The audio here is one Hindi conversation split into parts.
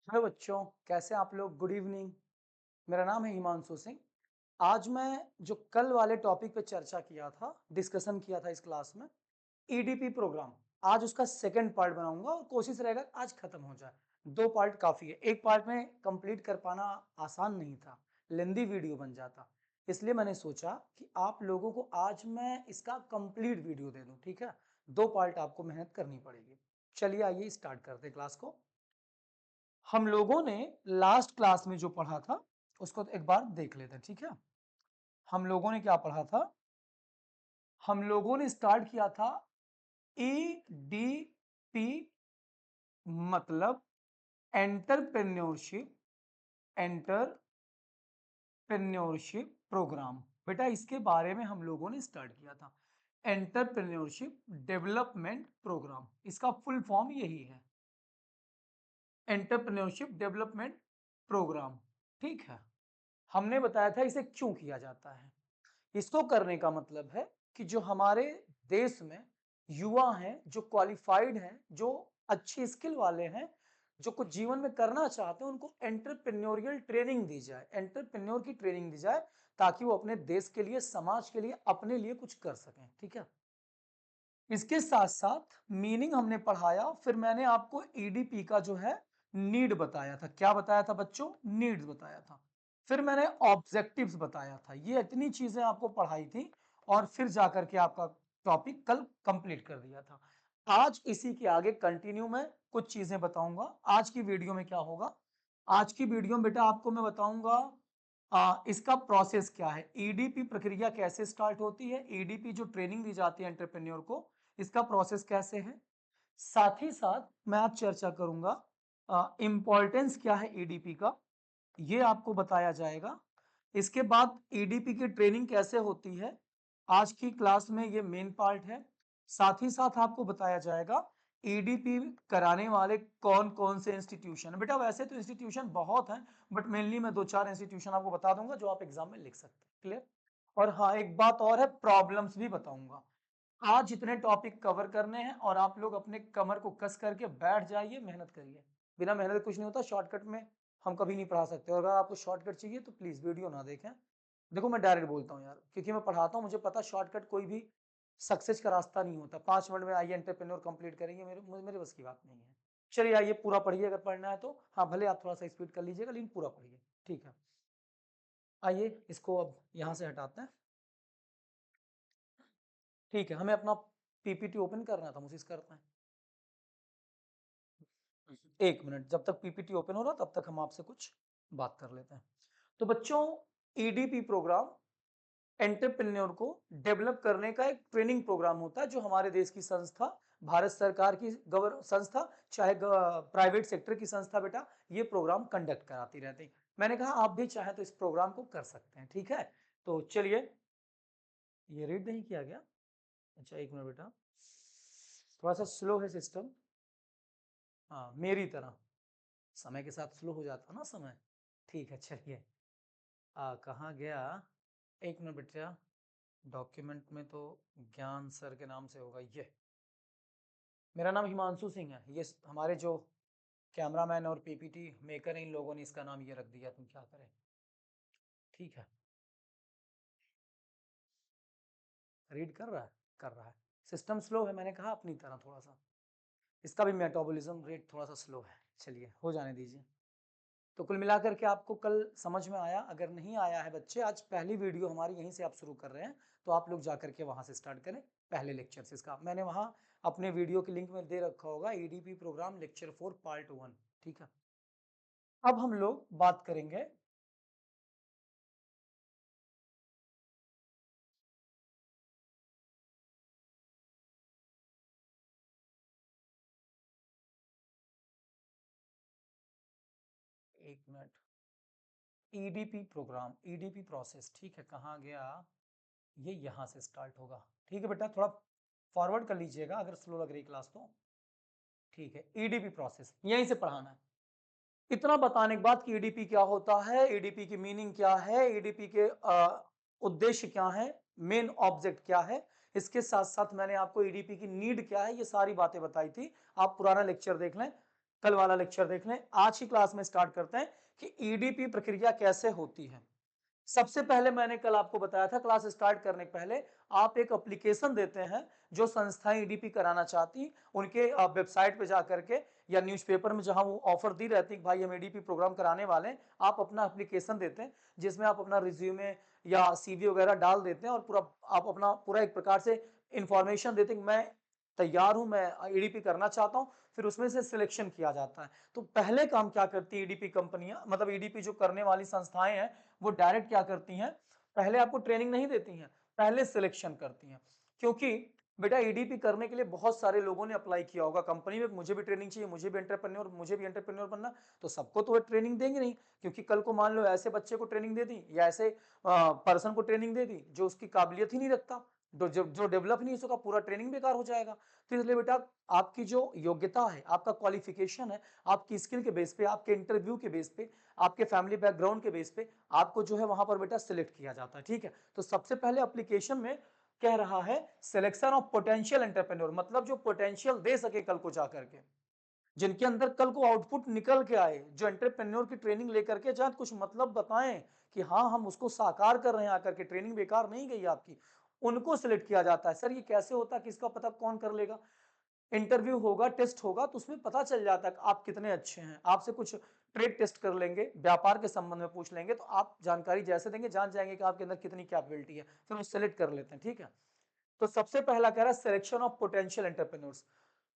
हेलो बच्चों, कैसे हैं आप लोग? Good evening. मेरा नाम है हिमांशु सिंह। आज मैं जो कल वाले टॉपिक पे चर्चा किया था, डिस्कशन किया था इस क्लास में, ईडीपी प्रोग्राम, आज उसका सेकंड पार्ट बनाऊंगा और कोशिश रहेगा आज खत्म हो जाए। दो पार्ट काफी है, एक पार्ट में कंप्लीट कर पाना आसान नहीं था, लेंदी वीडियो बन जाता। इसलिए मैंने सोचा कि आप लोगों को आज मैं इसका कंप्लीट वीडियो दे दूं। ठीक है, दो पार्ट आपको मेहनत करनी पड़ेगी। चलिए आइए स्टार्ट करते हैं क्लास को। हम लोगों ने लास्ट क्लास में जो पढ़ा था उसको एक बार देख लेते हैं। ठीक है, हम लोगों ने क्या पढ़ा था? हम लोगों ने स्टार्ट किया था ईडीपी, मतलब एंटरप्रेन्योरशिप एंटरप्रेन्योरशिप प्रोग्राम। बेटा इसके बारे में हम लोगों ने स्टार्ट किया था, एंटरप्रेन्योरशिप डेवलपमेंट प्रोग्राम। इसका फुल फॉर्म यही है, एंटरप्रेन्योरशिप डेवलपमेंट प्रोग्राम। ठीक है, हमने बताया था इसे क्यों किया जाता है। इसको करने का मतलब है कि जो हमारे देश में युवा हैं, जो क्वालिफाइड हैं, जो अच्छी स्किल वाले हैं, जो कुछ जीवन में करना चाहते हैं, उनको एंटरप्रेन्योरियल ट्रेनिंग दी जाए, एंटरप्रेन्योर की ट्रेनिंग दी जाए, ताकि वो अपने देश के लिए, समाज के लिए, अपने लिए कुछ कर सकें। ठीक है, इसके साथ साथ मीनिंग हमने पढ़ाया, फिर मैंने आपको ईडीपी का जो है नीड बताया था। क्या बताया था बच्चों? नीड्स बताया था। फिर मैंने ऑब्जेक्टिव्स बताया था। ये इतनी चीजें आपको पढ़ाई थी और फिर जाकर के आपका टॉपिक कल कंप्लीट कर दिया था। आज इसी के आगे कंटिन्यू में कुछ चीजें बताऊंगा। आज की वीडियो में क्या होगा? आज की वीडियो में बेटा आपको मैं बताऊंगा इसका प्रोसेस क्या है, ईडीपी प्रक्रिया कैसे स्टार्ट होती है, ईडीपी जो ट्रेनिंग दी जाती है एंटरप्रेन्योर को, इसका प्रोसेस कैसे है। साथ ही साथ मैं आज चर्चा करूंगा इंपॉर्टेंस क्या है ईडीपी का, ये आपको बताया जाएगा। इसके बाद ईडीपी की ट्रेनिंग कैसे होती है, आज की क्लास में ये मेन पार्ट है। साथ ही साथ आपको बताया जाएगा ईडीपी कराने वाले कौन कौन से इंस्टीट्यूशन है। बेटा वैसे तो इंस्टीट्यूशन बहुत हैं, बट मेनली मैं दो चार इंस्टीट्यूशन आपको बता दूंगा जो आप एग्जाम में लिख सकते हैं। क्लियर? और हाँ, एक बात और है, प्रॉब्लम्स भी बताऊंगा। आज इतने टॉपिक कवर करने हैं और आप लोग अपने कमर को कस करके बैठ जाइए, मेहनत करिए। बिना मेहनत कुछ नहीं होता, शॉर्टकट में हम कभी नहीं पढ़ा सकते। और अगर आपको शॉर्टकट चाहिए तो प्लीज वीडियो ना देखें। देखो मैं डायरेक्ट बोलता हूँ यार, क्योंकि मैं पढ़ाता हूँ, मुझे पता शॉर्टकट कोई भी सक्सेस का रास्ता नहीं होता। 5 मिनट में आइए एंटरप्रेन्योर कंप्लीट करेंगे, मेरे बस की बात नहीं है। चलिए आइए पूरा पढ़िए, अगर पढ़ना है तो। हाँ, भले आप थोड़ा सा स्पीड कर लीजिएगा, लेकिन पूरा पढ़िए। ठीक है, आइए इसको अब यहाँ से हटाते हैं। ठीक है, हमें अपना पीपीटी ओपन करना था, मुझे करते हैं। एक मिनट, जब तक पीपीटी ओपन हो रहा तब तक हम आपसे कुछ बात कर लेते हैं। तो बच्चों, ईडीपी प्रोग्राम एंटरप्रेन्योर को डेवलप करने का एक ट्रेनिंग प्रोग्राम होता है, जो हमारे देश की संस्था, भारत सरकार की गवर संस्था, चाहे प्राइवेट सेक्टर की संस्था, बेटा ये प्रोग्राम कंडक्ट कराती रहती है। मैंने कहा आप भी चाहे तो इस प्रोग्राम को कर सकते हैं। ठीक है, तो चलिए, ये रीड नहीं किया गया? अच्छा एक मिनट बेटा, थोड़ा सा स्लो है सिस्टम। हाँ, मेरी तरह समय के साथ स्लो हो जाता ना समय। ठीक है, चलिए कहाँ गया? एक मिनट बेटा, डॉक्यूमेंट में तो ज्ञान सर के नाम से होगा ये। मेरा नाम हिमांशु सिंह है, ये हमारे जो कैमरामैन और पीपीटी मेकर हैं, इन लोगों ने इसका नाम ये रख दिया, तुम क्या करें। ठीक है, रीड कर रहा है? कर रहा है। सिस्टम स्लो है, मैंने कहा अपनी तरह थोड़ा सा, इसका भी मेटाबॉलिज्म रेट थोड़ा सा स्लो है। चलिए हो जाने दीजिए। तो कुल मिलाकर के आपको कल समझ में आया? अगर नहीं आया है बच्चे, आज पहली वीडियो हमारी यहीं से आप शुरू कर रहे हैं, तो आप लोग जाकर के वहां से स्टार्ट करें पहले लेक्चर से। इसका मैंने वहां अपने वीडियो की लिंक में दे रखा होगा, ईडीपी प्रोग्राम लेक्चर 4 पार्ट 1। ठीक है, अब हम लोग बात करेंगे एक minute, EDP program, EDP process. ठीक है, कहाँ गया? ये यहाँ से स्टार्ट होगा। ठीक है बेटा, थोड़ा फॉरवर्ड कर लीजिएगा अगर स्लो लग रही क्लास तो। ठीक है, ईडीपी प्रोसेस यहीं से पढ़ाना है। इतना बताने के बाद कि ईडीपी क्या होता है, ईडीपी की मीनिंग क्या है, ईडीपी के उद्देश्य क्या है, मेन ऑब्जेक्ट क्या है, इसके साथ साथ मैंने आपको ईडीपी की नीड क्या है, ये सारी बातें बताई थी। आप पुराना लेक्चर देख लें, कल वाला लेक्चर देख लें। आज की क्लास में स्टार्ट करते हैं कि ईडीपी प्रक्रिया कैसे होती है। सबसे पहले मैंने कल आपको बताया था, क्लास स्टार्ट करने के पहले आप एक एप्लीकेशन देते हैं जो संस्थाएं ईडीपी कराना चाहती, उनके वेबसाइट पे जाकर के या न्यूज़पेपर में जहां वो ऑफर दी रहती है कि भाई हम ईडीपी प्रोग्राम कराने वाले हैं, आप अपना एप्लीकेशन देते हैं जिसमें आप अपना रिज्यूमे या सीवी वगैरह डाल देते हैं और पूरा आप अपना पूरा एक प्रकार से इंफॉर्मेशन देते हैं कि मैं तैयार हूं, मैं ईडीपी करना चाहता हूं। फिर उसमें से सिलेक्शन किया जाता है। तो पहले काम क्या करती है ईडीपी कंपनियां, मतलब ईडीपी जो करने वाली संस्थाएं हैं, वो डायरेक्ट क्या करती हैं, पहले आपको ट्रेनिंग नहीं देती हैं, पहले सिलेक्शन करती हैं। क्योंकि बेटा ईडीपी करने के लिए बहुत सारे लोगों ने अप्लाई किया होगा कंपनी में, मुझे भी ट्रेनिंग चाहिए, मुझे भी एंटरप्रेन्योर बनना, तो सबको तो ट्रेनिंग देंगे नहीं। क्योंकि कल को मान लो ऐसे बच्चे को ट्रेनिंग दे दी या ऐसे पर्सन को ट्रेनिंग दे दी जो उसकी काबिलियत ही नहीं रखता, जो डेवलप नहीं हो सका, पूरा ट्रेनिंग बेकार हो जाएगा। तो इसलिए बेटा आपकी जो योग्यता है, आपका क्वालिफिकेशन है, आपकी स्किल के बेस पे, आपके इंटरव्यू के बेस पे, आपके फैमिली बैकग्राउंड के बेस पे आपको जो है वहां पर बेटा सिलेक्ट किया जाता है। ठीक है, तो सबसे पहले एप्लीकेशन में कह रहा है सिलेक्शन ऑफ पोटेंशियल एंटरप्रेन्योर, मतलब जो पोटेंशियल दे सके कल को जाकर के, जिनके अंदर कल को आउटपुट निकल के आए, जो एंटरप्रेन्योर की ट्रेनिंग लेकर के जाए कुछ मतलब बताएं कि हाँ हम उसको साकार कर रहे हैं, आकर के ट्रेनिंग बेकार नहीं गई आपकी, उनको सिलेक्ट किया जाता है। सर ये कैसे होता है, किसका पता कौन कर लेगा? इंटरव्यू होगा, टेस्ट होगा, तो उसमें पता चल जाता है कि आप कितने अच्छे हैं। आपसे कुछ ट्रेड टेस्ट कर लेंगे, व्यापार के संबंध में पूछ लेंगे, तो आप जानकारी जैसे देंगे जान जाएंगे कि आपके अंदर कितनी कैपेबिलिटी है, फिर वो सिलेक्ट कर लेते हैं। ठीक है, तो सबसे पहला कह रहा है सिलेक्शन ऑफ पोटेंशियल एंटरप्रेन्योर्स।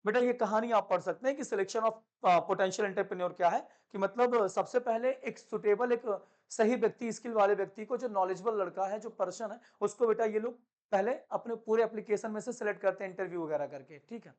बेटा ये कहानी आप पढ़ सकते हैं कि सिलेक्शन ऑफ पोटेंशियल एंटरप्रेन्योर क्या है, कि मतलब सबसे पहले एक सुटेबल, एक सही व्यक्ति, स्किल वाले व्यक्ति को, जो नॉलेजेबल लड़का है, जो पर्सन है, उसको बेटा ये लोग पहले अपने पूरे एप्लीकेशन में से सिलेक्ट करते हैं इंटरव्यू वगैरह करके। ठीक है,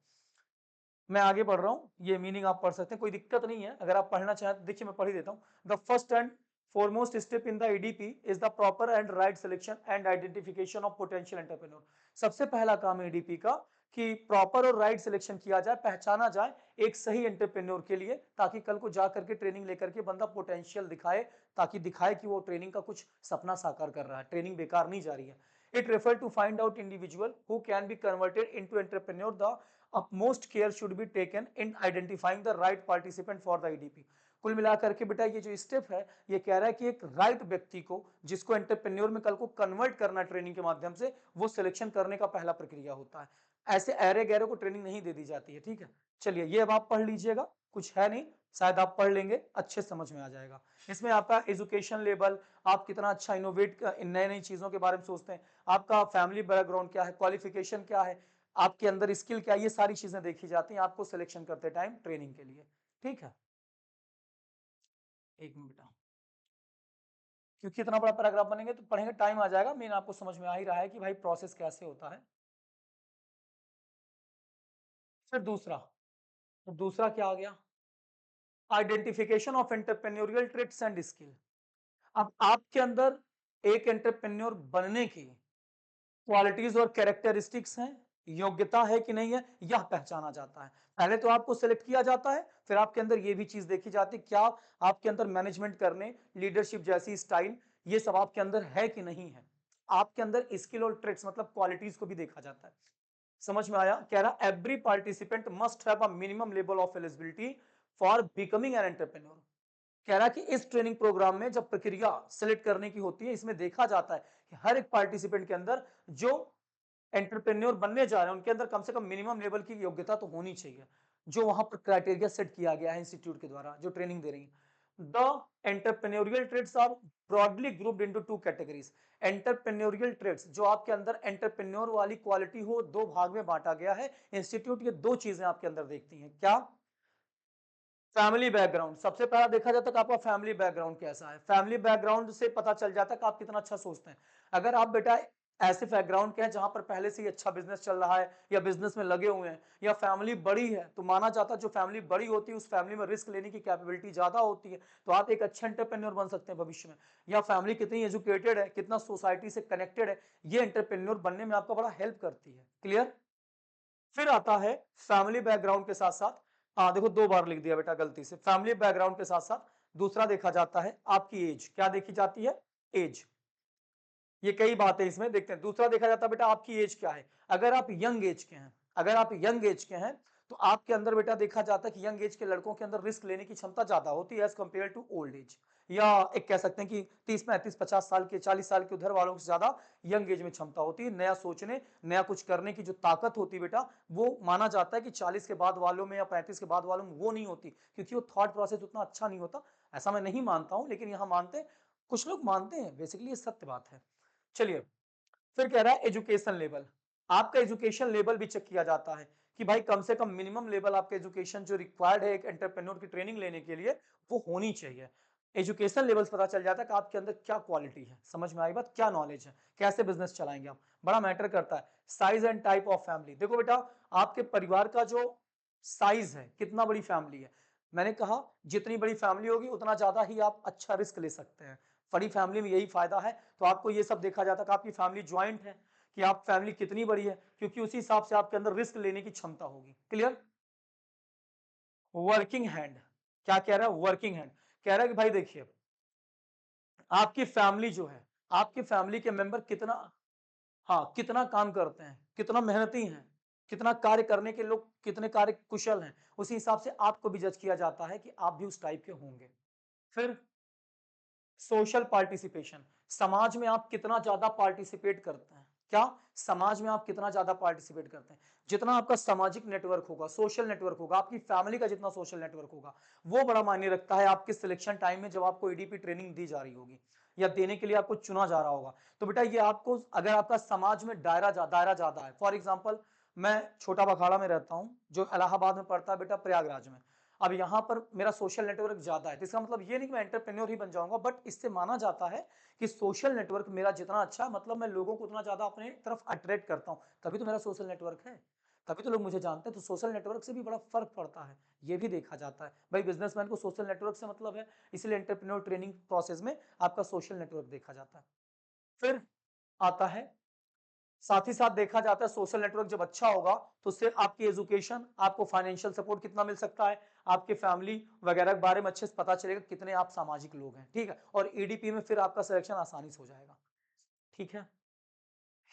मैं आगे बढ़ रहा हूं, ये मीनिंग आप पढ़ सकते हैं, कोई दिक्कत नहीं है। अगर आप पढ़ना चाहें तो देखिए मैं पढ़ ही देता हूं। The first and foremost step in the EDP is the proper and right selection and identification of potential entrepreneur। सबसे पहला काम है ईडीपी का कि प्रॉपर और राइट सिलेक्शन किया जाए, पहचाना जाए एक सही एंटरप्रेन्योर के लिए, ताकि कल को जा करके ट्रेनिंग लेकर के बंदा पोटेंशियल दिखाए, ताकि दिखाए कि वो ट्रेनिंग का कुछ सपना साकार कर रहा है, ट्रेनिंग बेकार नहीं जा रही है। It refer to find out individual who can be converted into entrepreneur. The utmost care should be taken in identifying the right participant for the EDP। कुल मिलाकर के बेटा ये जो स्टेप है, ये कह रहा है कि एक राइट व्यक्ति को, जिसको एंटरप्रेन्योर में कल को कन्वर्ट करना ट्रेनिंग के माध्यम से, वो सिलेक्शन करने का पहला प्रक्रिया होता है। ऐसे ऐरे गैरे को ट्रेनिंग नहीं दे दी जाती है। ठीक है, चलिए ये अब आप पढ़ लीजिएगा, कुछ है नहीं, शायद आप पढ़ लेंगे, अच्छे समझ में आ जाएगा। इसमें आपका एजुकेशन लेवल, आप कितना अच्छा इनोवेट नई नई चीजों के बारे में सोचते हैं, आपका फैमिली बैकग्राउंड क्या है, क्वालिफिकेशन क्या है, आपके अंदर स्किल क्या है, ये सारी चीजें देखी जाती हैं आपको सिलेक्शन करते टाइम ट्रेनिंग के लिए। ठीक है, एक मिनट बेटा, क्योंकि इतना बड़ा पैराग्राफ बनेंगे तो पढ़ेंगे टाइम आ जाएगा। मेन आपको समझ में आ ही रहा है कि भाई प्रोसेस कैसे होता है। फिर दूसरा, तो दूसरा क्या आ गया, identification of entrepreneurial traits and skill. अब आपके अंदर एक एंटरप्रेन्योर बनने की क्वालिटीज और कैरेक्टरिस्टिक्स हैं, योग्यता है कि नहीं है, यह पहचाना जाता है। पहले तो आपको सिलेक्ट किया जाता है, फिर आपके अंदर ये भी चीज देखी जाती है क्या आपके अंदर मैनेजमेंट करने, लीडरशिप जैसी स्टाइल, ये सब आपके अंदर है कि नहीं है। आपके अंदर स्किल और ट्रेट्स मतलब क्वालिटीज को भी देखा जाता है। समझ में आया? कह रहा every participant must have a minimum level of eligibility for becoming an entrepreneur. कह रहा कि इस ट्रेनिंग प्रोग्राम में जब प्रक्रिया सिलेक्ट करने की होती है, इसमें देखा जाता है कि हर एक पार्टिसिपेंट के अंदर जो एंटरप्रेन्योर बनने जा रहे हैं, उनके अंदर कम से कम मिनिमम लेवल की योग्यता तो होनी चाहिए, जो वहां पर क्राइटेरिया सेट किया गया है इंस्टीट्यूट के द्वारा जो ट्रेनिंग दे रही है। The entrepreneurial traits are broadly grouped into two categories. Entrepreneurial traits, जो आपके अंदर एंटरप्रेन्योर वाली क्वालिटी हो, दो भाग में बांटा गया है इंस्टीट्यूट। ये दो चीजें आपके अंदर देखती हैं, क्या? फैमिली बैकग्राउंड, सबसे पहला देखा जाता है कि आपका फैमिली बैकग्राउंड कैसा है। फैमिली बैकग्राउंड से पता चल जाता है कि आप कितना अच्छा सोचते हैं। अगर आप बेटा ऐसे बैकग्राउंड के हैं जहां पर पहले से ही अच्छा बिजनेस चल रहा है या बिजनेस में लगे हुए हैं, या फैमिली बड़ी है, तो माना जाता है जो फैमिली बड़ी होती है उस फैमिली में रिस्क लेने की कैपेबिलिटी ज्यादा होती है, तो आप एक अच्छे एंटरप्रेन्योर बन सकते हैं भविष्य में। या फैमिली कितनी एजुकेटेड है, कितना सोसाइटी से कनेक्टेड है, ये एंटरप्रेन्योर बनने में आपका बड़ा हेल्प करती है। क्लियर? फिर आता है फैमिली बैकग्राउंड के साथ साथ, हाँ देखो दो बार लिख दिया बेटा गलती से, फैमिली बैकग्राउंड के साथ साथ दूसरा देखा जाता है आपकी एज। क्या देखी जाती है? एज। ये कई बातें इसमें देखते हैं। दूसरा देखा जाता है बेटा आपकी एज क्या है। अगर आप यंग एज के हैं, अगर आप यंग एज के हैं तो आपके अंदर बेटा देखा जाता है कि यंग एज के लड़कों के अंदर रिस्क लेने की क्षमता ज्यादा होती है as compare to old age, या एक कह सकते हैं कि 30 35 50 साल के 40 साल के उधर वालों से ज्यादा यंग एज में क्षमता होती है नया सोचने नया कुछ करने की जो ताकत होती है बेटा, वो माना जाता है कि 40 के बाद वालों में या 35 के बाद वालों में वो नहीं होती, क्योंकि वो थॉट प्रोसेस उतना अच्छा नहीं होता। ऐसा मैं नहीं मानता हूं, लेकिन यहां मानते हैं, कुछ लोग मानते हैं, बेसिकली ये सत्य बात है। चलिए, फिर कह रहा है एजुकेशन लेवल, आपका एजुकेशन लेवल भी चेक किया जाता है कि भाई कम से कम मिनिमम लेवल आपका एजुकेशन जो रिक्वायर्ड है एक एंटरप्रेन्योर की ट्रेनिंग लेने के लिए वो होनी चाहिए। एजुकेशन लेवल्स पता चल जाता है कि आपके अंदर क्या क्वालिटी है, समझ में आई बात, क्या नॉलेज है, कैसे बिजनेस चलाएंगे आप, बड़ा मैटर करता है। Size and type of family, देखो बेटा आपके परिवार का जो साइज है, कितना बड़ी फैमिली है, मैंने कहा जितनी बड़ी फैमिली होगी उतना ज्यादा ही आप अच्छा रिस्क ले सकते हैं। बड़ी फैमिली में यही फायदा है, तो आपको ये सब देखा जाता है कि आपकी फैमिली ज्वाइंट है, कि आप फैमिली कितनी बड़ी है, क्योंकि उसी हिसाब से आपके अंदर रिस्क लेने की क्षमता होगी। क्लियर। वर्किंग हैंड, क्या कह रहा है, वर्किंग हैंड कह रहा है कि भाई देखिए आपकी फैमिली जो है, आपकी फैमिली के मेंबर कितना, हाँ कितना काम करते हैं, कितना मेहनती हैं, कितना कार्य करने के लोग कितने कार्य कुशल हैं, उसी हिसाब से आपको भी जज किया जाता है कि आप भी उस टाइप के होंगे। फिर सोशल पार्टिसिपेशन, समाज में आप कितना ज्यादा पार्टिसिपेट करते हैं, क्या समाज में आप कितना ज्यादा पार्टिसिपेट करते हैं, जितना आपका सामाजिक नेटवर्क होगा, सोशल नेटवर्क होगा, आपकी फैमिली का जितना सोशल नेटवर्क होगा, वो बड़ा मायने रखता है आपके सिलेक्शन टाइम में जब आपको ईडीपी ट्रेनिंग दी जा रही होगी या देने के लिए आपको चुना जा रहा होगा। तो बेटा ये आपको, अगर आपका समाज में दायरा ज्यादा है, फॉर एग्जाम्पल मैं छोटा बखाड़ा में रहता हूं जो इलाहाबाद में पड़ता है बेटा, प्रयागराज में, अब यहाँ पर मेरा सोशल नेटवर्क ज्यादा है, तो इसका मतलब ये नहीं कि मैं एंटरप्रेन्योर ही बन जाऊंगा, बट इससे माना जाता है कि सोशल नेटवर्क मेरा जितना अच्छा है, मतलब मैं लोगों को उतना ज्यादा अपने तरफ अट्रैक्ट करता हूँ, तभी तो मेरा सोशल नेटवर्क है, तभी तो लोग मुझे जानते हैं। तो सोशल नेटवर्क से भी बड़ा फर्क पड़ता है, ये भी देखा जाता है। भाई बिजनेसमैन को सोशल नेटवर्क से मतलब है, इसलिए एंटरप्रेन्योर ट्रेनिंग प्रोसेस में आपका सोशल नेटवर्क देखा जाता है। फिर आता है, साथ ही साथ देखा जाता है सोशल नेटवर्क जब अच्छा होगा तो उससे आपकी एजुकेशन, आपको फाइनेंशियल सपोर्ट कितना मिल सकता है, आपके फैमिली वगैरह के बारे में अच्छे से पता चलेगा, कितने आप सामाजिक लोग हैं, ठीक है, और ईडीपी में फिर आपका सिलेक्शन आसानी से हो जाएगा। ठीक है।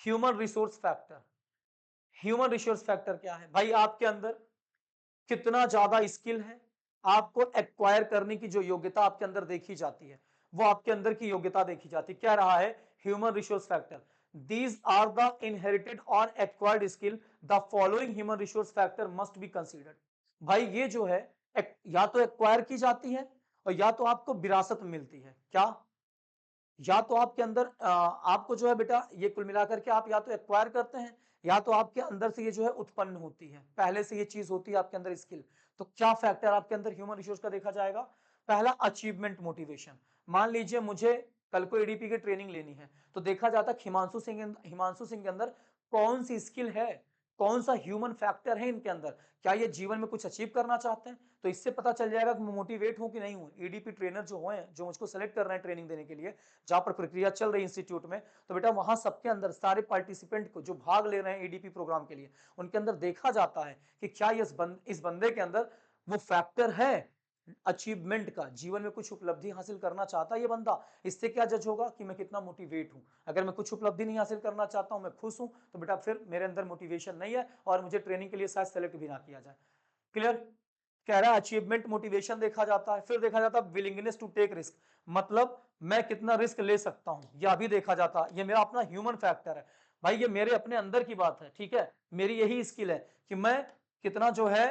Human resource factor, human resource factor क्या है भाई, आपके अंदर कितना ज्यादा स्किल है, आपको एक्वायर करने की जो योग्यता आपके अंदर देखी जाती है, वो आपके अंदर की योग्यता देखी जाती है। क्या रहा है human resource factor, these are the inherited or acquired skill, the following human resource factor must be considered. भाई ये जो है या तो एक्वायर की जाती है और या तो आपको विरासत में मिलती है, क्या, या तो आपके अंदर आपको जो है बेटा ये कुल मिलाकर के आप या तो एक्वायर करते हैं, या तो आपके अंदर से ये जो है उत्पन्न होती है, पहले से ये चीज होती है आपके अंदर स्किल। तो क्या फैक्टर आपके अंदर ह्यूमन रिसोर्स का देखा जाएगा, पहला अचीवमेंट मोटिवेशन। मान लीजिए मुझे कल को एडीपी की ट्रेनिंग लेनी है, तो देखा जाता है हिमांशु सिंह के अंदर कौन सी स्किल है, कौन सा ह्यूमन फैक्टर है इनके अंदर, क्या ये जीवन में कुछ अचीव करना चाहते हैं, तो इससे पता चल जाएगा कि मैं मोटिवेट हूं कि नहीं हूं। ईडीपी ट्रेनर जो हुए जो मुझको सेलेक्ट कर रहे हैं ट्रेनिंग देने के लिए, जहां पर प्रक्रिया चल रही है इंस्टीट्यूट में, तो बेटा वहां सबके अंदर सारे पार्टिसिपेंट को जो भाग ले रहे हैं ईडीपी प्रोग्राम के लिए, उनके अंदर देखा जाता है कि क्या इस बंदे के अंदर वो फैक्टर है अचीवमेंट का, जीवन में कुछ उपलब्धि हासिल करना चाहता है ये बंदा। इससे क्या जज होगा कि मैं कितना मोटिवेट हूं, अगर मैं कुछ उपलब्धि नहीं हासिल करना चाहता हूं, मैं खुश हूं, तो बेटा फिर मेरे अंदर मोटिवेशन नहीं है और मुझे ट्रेनिंग के लिए शायद सेलेक्ट भी ना किया जाए। क्लियर। कह रहा है अचीवमेंट मोटिवेशन देखा जाता है, फिर देखा जाता है विलिंगनेस टू टेक रिस्क, मतलब मैं कितना रिस्क ले सकता हूं, यह भी देखा जाता है। ये मेरा अपना ह्यूमन फैक्टर है भाई, ये मेरे अपने अंदर की बात है, ठीक है, मेरी यही स्किल है कि मैं कितना जो है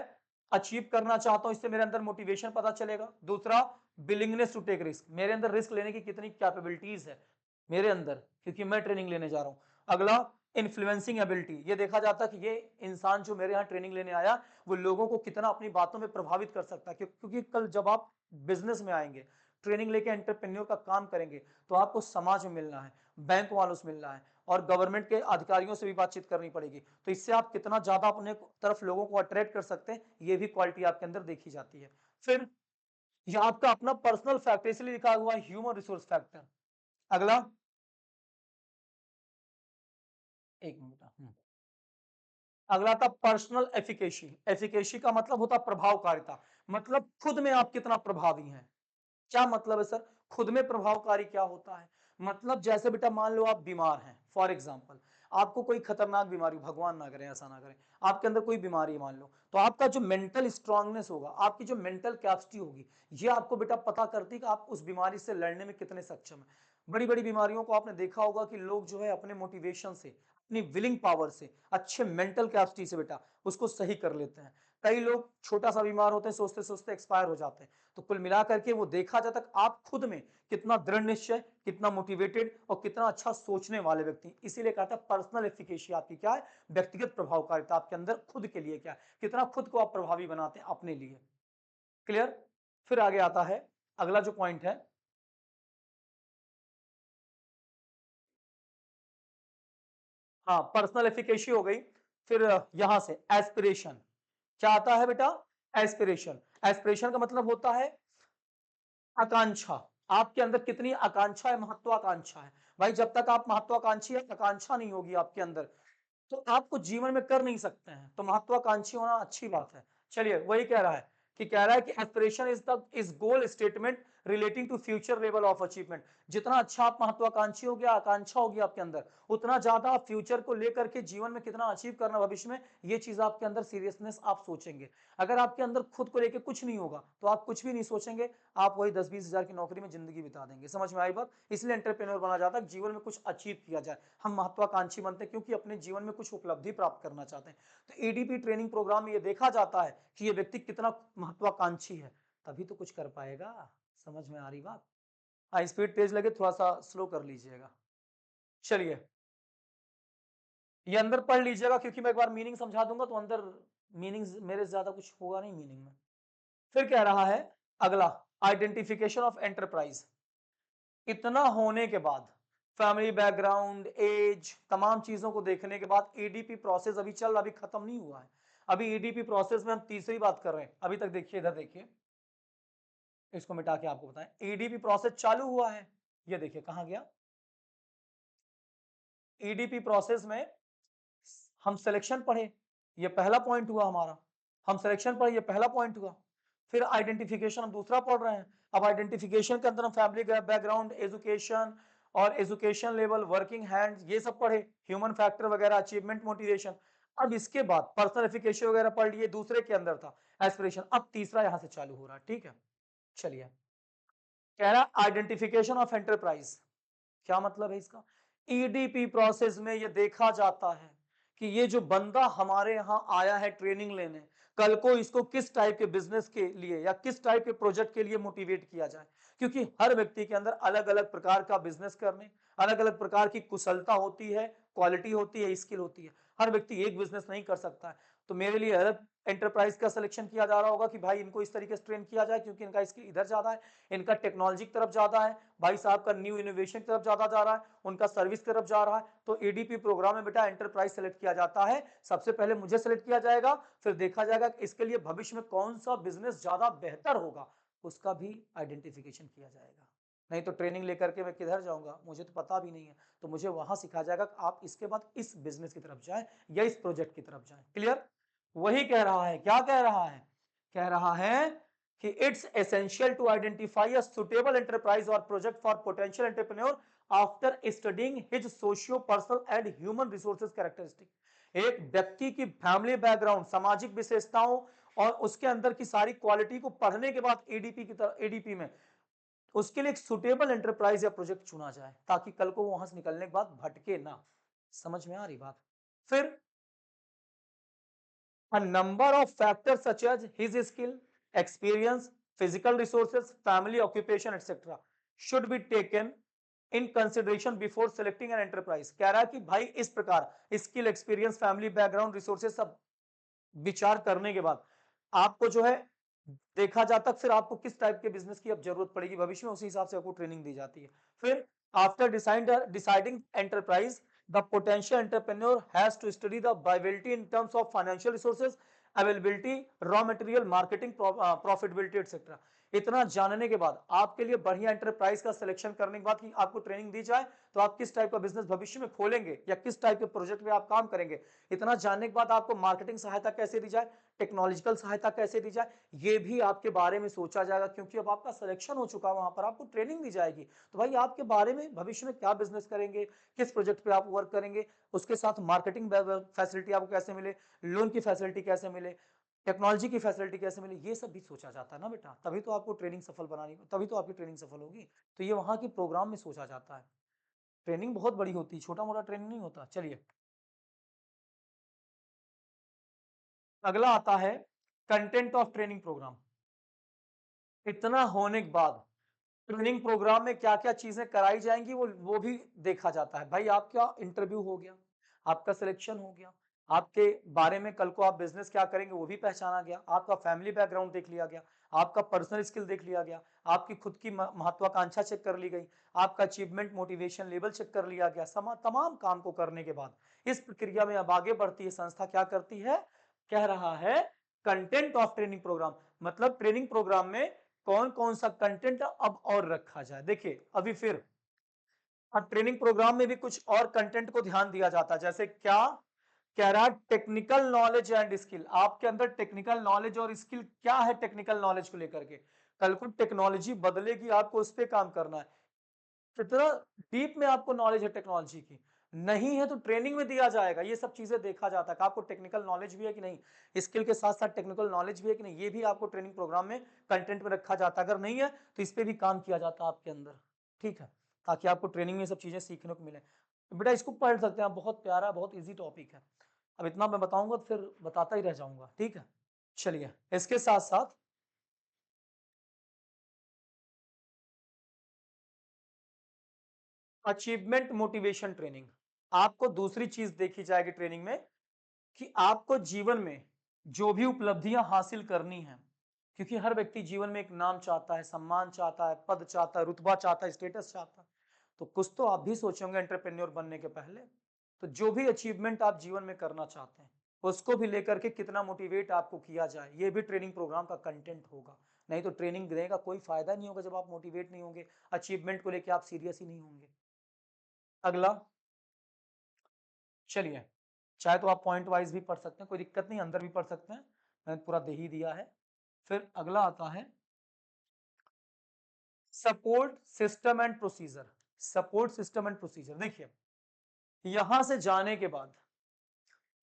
अचीव करना चाहता हूं, इससे मेरे अंदर मोटिवेशन पता चलेगा। दूसरा विलिंगनेस टू टेक रिस्क, मेरे अंदर रिस्क लेने की कितनी कैपेबिलिटीज है मेरे अंदर, क्योंकि मैं ट्रेनिंग लेने जा रहा हूं। अगला इन्फ्लुएंसिंग एबिलिटी, ये देखा जाता है कि ये इंसान जो मेरे यहाँ ट्रेनिंग लेने आया वो लोगों को कितना अपनी बातों में प्रभावित कर सकता है, क्योंकि कल जब आप बिजनेस में आएंगे, ट्रेनिंग लेके एंटरप्रेन्योर का काम करेंगे, तो आपको समाज में मिलना है, बैंक वालों से मिलना है और गवर्नमेंट के अधिकारियों से भी बातचीत करनी पड़ेगी, तो इससे आप कितना ज्यादा अपने तरफ लोगों को अट्रैक्ट कर सकते हैं, ये भी क्वालिटी आपके अंदर देखी जाती है। फिर यह आपका अपना पर्सनल फैक्टर, इसलिए लिखा हुआ है ह्यूमन रिसोर्स फैक्टर। अगला, एक मिनट, अगला था पर्सनल एफिकेसी। एफिकेसी का मतलब होता प्रभावकारिता, मतलब खुद में आप कितना प्रभावी हैं। क्या मतलब है सर, खुद में प्रभावकारी क्या होता है, मतलब जैसे बेटा मान लो आप बीमार हैं, फॉर एग्जांपल आपको कोई खतरनाक बीमारी, भगवान ना करे, ऐसा ना करे, आपके अंदर कोई बीमारी मान लो, तो आपका जो मेंटल स्ट्रांगनेस होगा, आपकी जो मेंटल कैपेसिटी होगी, ये आपको बेटा पता करती है कि आप उस बीमारी से लड़ने में कितने सक्षम हैं। बड़ी बड़ी बीमारियों को आपने देखा होगा कि लोग जो है अपने मोटिवेशन से, अपनी विलिंग पावर से, अच्छे मेंटल कैपेसिटी से बेटा उसको सही कर लेते हैं। कई लोग छोटा सा बीमार होते हैं, सोचते सोचते एक्सपायर हो जाते हैं। तो कुल मिलाकर के वो देखा जाता है आप खुद में कितना दृढ़ निश्चय, कितना मोटिवेटेड और कितना अच्छा सोचने वाले व्यक्ति। इसीलिए कहता है पर्सनल एफिकेसी आपकी क्या है, व्यक्तिगत प्रभावकारिता आपके अंदर खुद के लिए क्या है, कितना खुद को आप प्रभावी बनाते हैं अपने लिए। क्लियर? फिर आगे आता है अगला जो पॉइंट है, हाँ पर्सनल एफिकेसी हो गई। फिर यहां से एस्पिरेशन, क्या आता है बेटा, एस्पिरेशन। एस्पिरेशन का मतलब होता है आकांक्षा। आपके अंदर कितनी आकांक्षा है, महत्वाकांक्षा है। भाई जब तक आप महत्वाकांक्षी है, आकांक्षा नहीं होगी आपके अंदर, तो आप कुछ जीवन में कर नहीं सकते हैं। तो महत्वाकांक्षी होना अच्छी बात है। चलिए वही कह रहा है कि aspiration is goal statement relating to future level of achievement. जितना अच्छा आप महत्वाकांक्षी हो गया, आकांक्षा होगी आपके अंदर, उतना ज्यादा आप फ्यूचर को लेकर के जीवन में कितना अचीव करना भविष्य में, ये चीज आपके अंदर सीरियसनेस आप सोचेंगे। अगर आपके अंदर खुद को लेकर कुछ नहीं होगा तो आप कुछ भी नहीं सोचेंगे, आप वही 10-20 हजार की नौकरी में जिंदगी बिता देंगे। समझ में आई बात? इसलिए एंटरप्रेन्योर बना जाता है, जीवन में कुछ अचीव किया जाए। हम महत्वाकांक्षी बनते हैं क्योंकि अपने जीवन में कुछ उपलब्धि प्राप्त करना चाहते हैं। तो एडीपी ट्रेनिंग प्रोग्राम में ये देखा जाता है कि ये व्यक्ति कितना महत्वाकांक्षी है, तभी तो कुछ कर पाएगा। समझ में आ रही बात? हाँ स्पीड तेज लगे थोड़ा सा स्लो कर लीजिएगा। चलिए ये अंदर पढ़ लीजिएगा क्योंकि मैं एक बार मीनिंग समझा दूंगा तो अंदर मीनिंग मेरे से ज्यादा कुछ होगा नहीं मीनिंग में। फिर कह रहा है अगला, आइडेंटिफिकेशन ऑफ एंटरप्राइज। इतना होने के बाद, फैमिली बैकग्राउंड, एज, तमाम चीजों को देखने के बाद एडीपी प्रोसेस अभी चल, अभी खत्म नहीं हुआ है। अभी एडीपी प्रोसेस में हम तीसरी बात कर रहे हैं। अभी तक देखिए, इधर देखिए, इसको मिटा के आपको बताएं, एडीपी प्रोसेस चालू हुआ है। ये देखिए कहां गया, ईडीपी प्रोसेस में हम सिलेक्शन पढ़े, ये पहला पॉइंट हुआ हमारा। हम सिलेक्शन पढ़े, ये पहला पॉइंट हुआ। फिर आइडेंटिफिकेशन हम दूसरा पढ़ रहे हैं। अब आइडेंटिफिकेशन के अंदर हम फैमिली बैकग्राउंड, एजुकेशन और एजुकेशन लेवल, वर्किंग हैंड, ये सब पढ़े, ह्यूमन फैक्टर वगैरह, अचीवमेंट, मोटिवेशन। अब इसके बाद पर्सनल एफिकेसी वगैरह पढ़ लिए, दूसरे के अंदर था एस्पिरेशन। अब तीसरा यहां से चालू हो रहा है। ठीक है, चलिए कह रहा आइडेंटिफिकेशन ऑफ एंटरप्राइज। क्या मतलब है इसका? ईडीपी प्रोसेस में यह देखा जाता है कि ये जो बंदा हमारे यहां आया है ट्रेनिंग लेने, कल को इसको किस टाइप के बिजनेस के लिए या किस टाइप के प्रोजेक्ट के लिए मोटिवेट किया जाए। क्योंकि हर व्यक्ति के अंदर अलग अलग प्रकार का बिजनेस करने, अलग अलग प्रकार की कुशलता होती है, क्वालिटी होती है, स्किल होती है। हर व्यक्ति एक बिजनेस नहीं कर सकता है। तो मेरे लिए अलग एंटरप्राइज का सिलेक्शन किया जा रहा होगा कि भाई इनको इस तरीके से ट्रेन किया जाए क्योंकि इनका स्किल इधर ज्यादा है, इनका टेक्नोलॉजी की तरफ ज्यादा है, भाई साहब का न्यू इनोवेशन की तरफ ज्यादा जा रहा है, उनका सर्विस की तरफ जा रहा है। तो एडीपी प्रोग्राम में बेटा एंटरप्राइज सेलेक्ट किया जाता है। सबसे पहले मुझे सेलेक्ट किया जाएगा, फिर देखा जाएगा कि इसके लिए भविष्य में कौन सा बिजनेस ज्यादा बेहतर होगा, उसका भी आइडेंटिफिकेशन किया जाएगा। नहीं तो ट्रेनिंग लेकर के मैं किधर जाऊंगा, मुझे तो पता भी नहीं है। तो मुझे वहां सिखाया जाएगा कि आप इसके बाद इस बिजनेस की तरफ जाएं या इस प्रोजेक्ट की तरफ जाएं। क्लियर? वही कह रहा है, क्या कह रहा है, कह रहा है कि it's essential to identify a suitable enterprise or project for potential entrepreneur after studying his socio personal and human resources characteristic. एक व्यक्ति की फैमिली बैकग्राउंड, सामाजिक विशेषताओं और उसके अंदर की सारी क्वालिटी को पढ़ने के बाद एडीपी की तरह, एडीपी में उसके लिए एक सुटेबल एंटरप्राइज या प्रोजेक्ट चुना जाए ताकि कल को वहां से निकलने के बाद भटके ना। समझ में आ रही बात? फिर a number of factors such as his skill, experience, physical resources, family occupation, etc. should be taken in consideration before selecting an enterprise। कह रहा है कि भाई इस प्रकार skill, experience, family background, resources सब विचार करने के बाद आपको जो है देखा जाता फिर आपको किस टाइप के बिजनेस की अब जरूरत पड़ेगी भविष्य में, उसी हिसाब से आपको ट्रेनिंग दी जाती है। फिर after deciding enterprise, the potential entrepreneur has to study the viability in terms of financial resources, availability, raw material, marketing, profitability etcetera. इतना जानने के बाद आपके लिए बढ़िया एंटरप्राइज का सिलेक्शन करने के बाद कि आपको ट्रेनिंग दी जाए तो आप किस टाइप का बिजनेस भविष्य में खोलेंगे या किस टाइप के प्रोजेक्ट में आप काम करेंगे, इतना जानने के बाद आपको मार्केटिंग सहायता कैसे दी जाए, टेक्नोलॉजिकल सहायता कैसे दी जाए, ये भी आपके बारे में सोचा जाएगा, क्योंकि अब आपका सिलेक्शन हो चुका है, वहां पर आपको ट्रेनिंग दी जाएगी। तो भाई आपके बारे में भविष्य में क्या बिजनेस करेंगे, किस प्रोजेक्ट पे आप वर्क करेंगे, उसके साथ मार्केटिंग फैसिलिटी आपको कैसे मिले, लोन की फैसिलिटी कैसे मिले, टेक्नोलॉजी की फैसिलिटी कैसे मिले, ये सब भी सोचा जाता है ना बेटा, तभी तो आपको ट्रेनिंग सफल बनानी, तभी तो आपकी ट्रेनिंग सफल होगी। तो ये वहां की प्रोग्राम में सोचा जाता है। ट्रेनिंग बहुत बड़ी होती है, छोटा मोटा ट्रेनिंग नहीं होता। चलिए अगला आता है कंटेंट ऑफ ट्रेनिंग प्रोग्राम। इतना होने के बाद ट्रेनिंग प्रोग्राम में क्या क्या चीजें कराई जाएंगी वो भी देखा जाता है। भाई आपका इंटरव्यू हो गया, आपका सिलेक्शन हो गया, आपके बारे में कल को आप बिजनेस क्या करेंगे वो भी पहचाना गया, आपका फैमिली बैकग्राउंड देख लिया गया, आपका पर्सनल स्किल देख लिया गया, आपकी खुद की महत्वाकांक्षा चेक कर ली गई, आपका अचीवमेंट मोटिवेशन लेवल चेक कर लिया गया। तमाम काम को करने के बाद इस प्रक्रिया में अब आगे बढ़ती है संस्था, क्या करती है, कह रहा है कंटेंट ऑफ ट्रेनिंग प्रोग्राम, मतलब ट्रेनिंग प्रोग्राम में कौन कौन सा कंटेंट अब और रखा जाए। देखिए अभी फिर ट्रेनिंग प्रोग्राम में भी कुछ और कंटेंट को ध्यान दिया जाता है, जैसे क्या कह रहा है, टेक्निकल नॉलेज एंड स्किल। आपके अंदर टेक्निकल नॉलेज और स्किल क्या है, टेक्निकल नॉलेज को लेकर के कल को टेक्नोलॉजी बदलेगी, आपको उस पर काम करना है, कितना डीप में आपको नॉलेज है टेक्नोलॉजी की, नहीं है तो ट्रेनिंग में दिया जाएगा। ये सब चीजें देखा जाता है कि आपको टेक्निकल नॉलेज भी है कि नहीं, स्किल के साथ साथ टेक्निकल नॉलेज भी है कि नहीं, ये भी आपको ट्रेनिंग प्रोग्राम में कंटेंट में रखा जाता है। अगर नहीं है तो इस पे भी काम किया जाता है आपके अंदर, ठीक है, ताकि आपको ट्रेनिंग में सब चीजें सीखने को मिले। तो बेटा इसको पढ़ सकते हैं आप, बहुत प्यारा बहुत ईजी टॉपिक है। अब इतना मैं बताऊंगा तो फिर बताता ही रह जाऊंगा, ठीक है। चलिए इसके साथ साथ अचीवमेंट मोटिवेशन ट्रेनिंग, आपको दूसरी चीज देखी जाएगी ट्रेनिंग में कि आपको जीवन में जो भी उपलब्धियां हासिल करनी है, क्योंकि हर व्यक्ति जीवन में एक नाम चाहता है, सम्मान चाहता है, पद चाहता है, रुतबा चाहता है, स्टेटस चाहता है, तो कुछ तो आप भी सोचोगे एंटरप्रेन्योर बनने के पहले। तो जो भी अचीवमेंट आप जीवन में करना चाहते हैं उसको भी लेकर के कितना मोटिवेट आपको किया जाए, ये भी ट्रेनिंग प्रोग्राम का कंटेंट होगा। नहीं तो ट्रेनिंग देने का कोई फायदा नहीं होगा जब आप मोटिवेट नहीं होंगे, अचीवमेंट को लेकर आप सीरियस ही नहीं होंगे। अगला, चलिए चाहे तो आप पॉइंट वाइज भी पढ़ सकते हैं, कोई दिक्कत नहीं, अंदर भी पढ़ सकते हैं, मैंने पूरा दे ही दिया है। फिर अगला आता है support system and procedure. Support system and procedure, देखिए यहां से जाने के बाद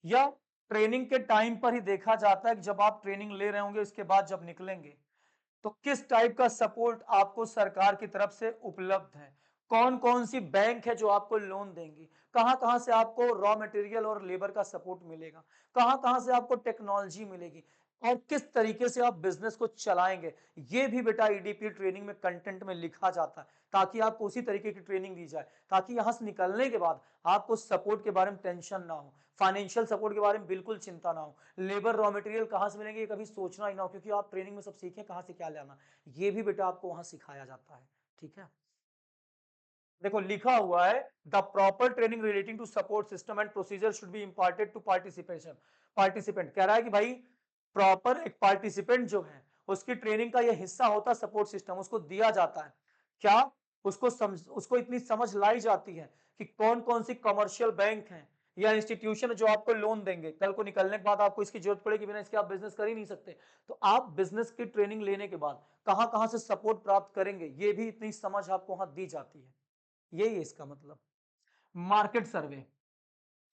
या ट्रेनिंग के टाइम पर ही देखा जाता है कि जब आप ट्रेनिंग ले रहे होंगे उसके बाद जब निकलेंगे तो किस टाइप का सपोर्ट आपको सरकार की तरफ से उपलब्ध है, कौन कौन सी बैंक है जो आपको लोन देंगी, कहां कहां से आपको रॉ मटेरियल और लेबर का सपोर्ट मिलेगा, कहां कहां से आपको टेक्नोलॉजी मिलेगी, और किस तरीके से आप बिजनेस को चलाएंगे, ये भी बेटा ईडीपी ट्रेनिंग में कंटेंट में लिखा जाता है, ताकि आपको उसी तरीके की ट्रेनिंग दी जाए, ताकि यहां से निकलने के बाद आपको सपोर्ट के बारे में टेंशन ना हो, फाइनेंशियल सपोर्ट के बारे में बिल्कुल चिंता ना हो, लेबर रॉ मटेरियल कहां से मिलेंगे ये कभी सोचना ही ना हो, क्योंकि आप ट्रेनिंग में सब सीखें कहां से क्या लेना, ये भी बेटा आपको वहां सिखाया जाता है, ठीक है। देखो लिखा हुआ है the proper training relating to support system and procedure should be imparted to participation. Participant कह रहा है कि भाई प्रॉपर एक पार्टिसिपेंट जो है उसकी ट्रेनिंग का यह हिस्सा होता है सपोर्ट सिस्टम, उसको दिया जाता है क्या, उसको इतनी समझ लाई जाती है कि कौन कौन सी कमर्शियल बैंक है या इंस्टीट्यूशन जो आपको लोन देंगे, कल को निकलने के बाद आपको इसकी जरूरत पड़ेगी, बिना इसके आप बिजनेस कर ही नहीं सकते, तो आप बिजनेस की ट्रेनिंग लेने के बाद कहां कहां से सपोर्ट प्राप्त करेंगे, ये भी इतनी समझ आपको वहां दी जाती है। यही है इसका मतलब। मार्केट सर्वे,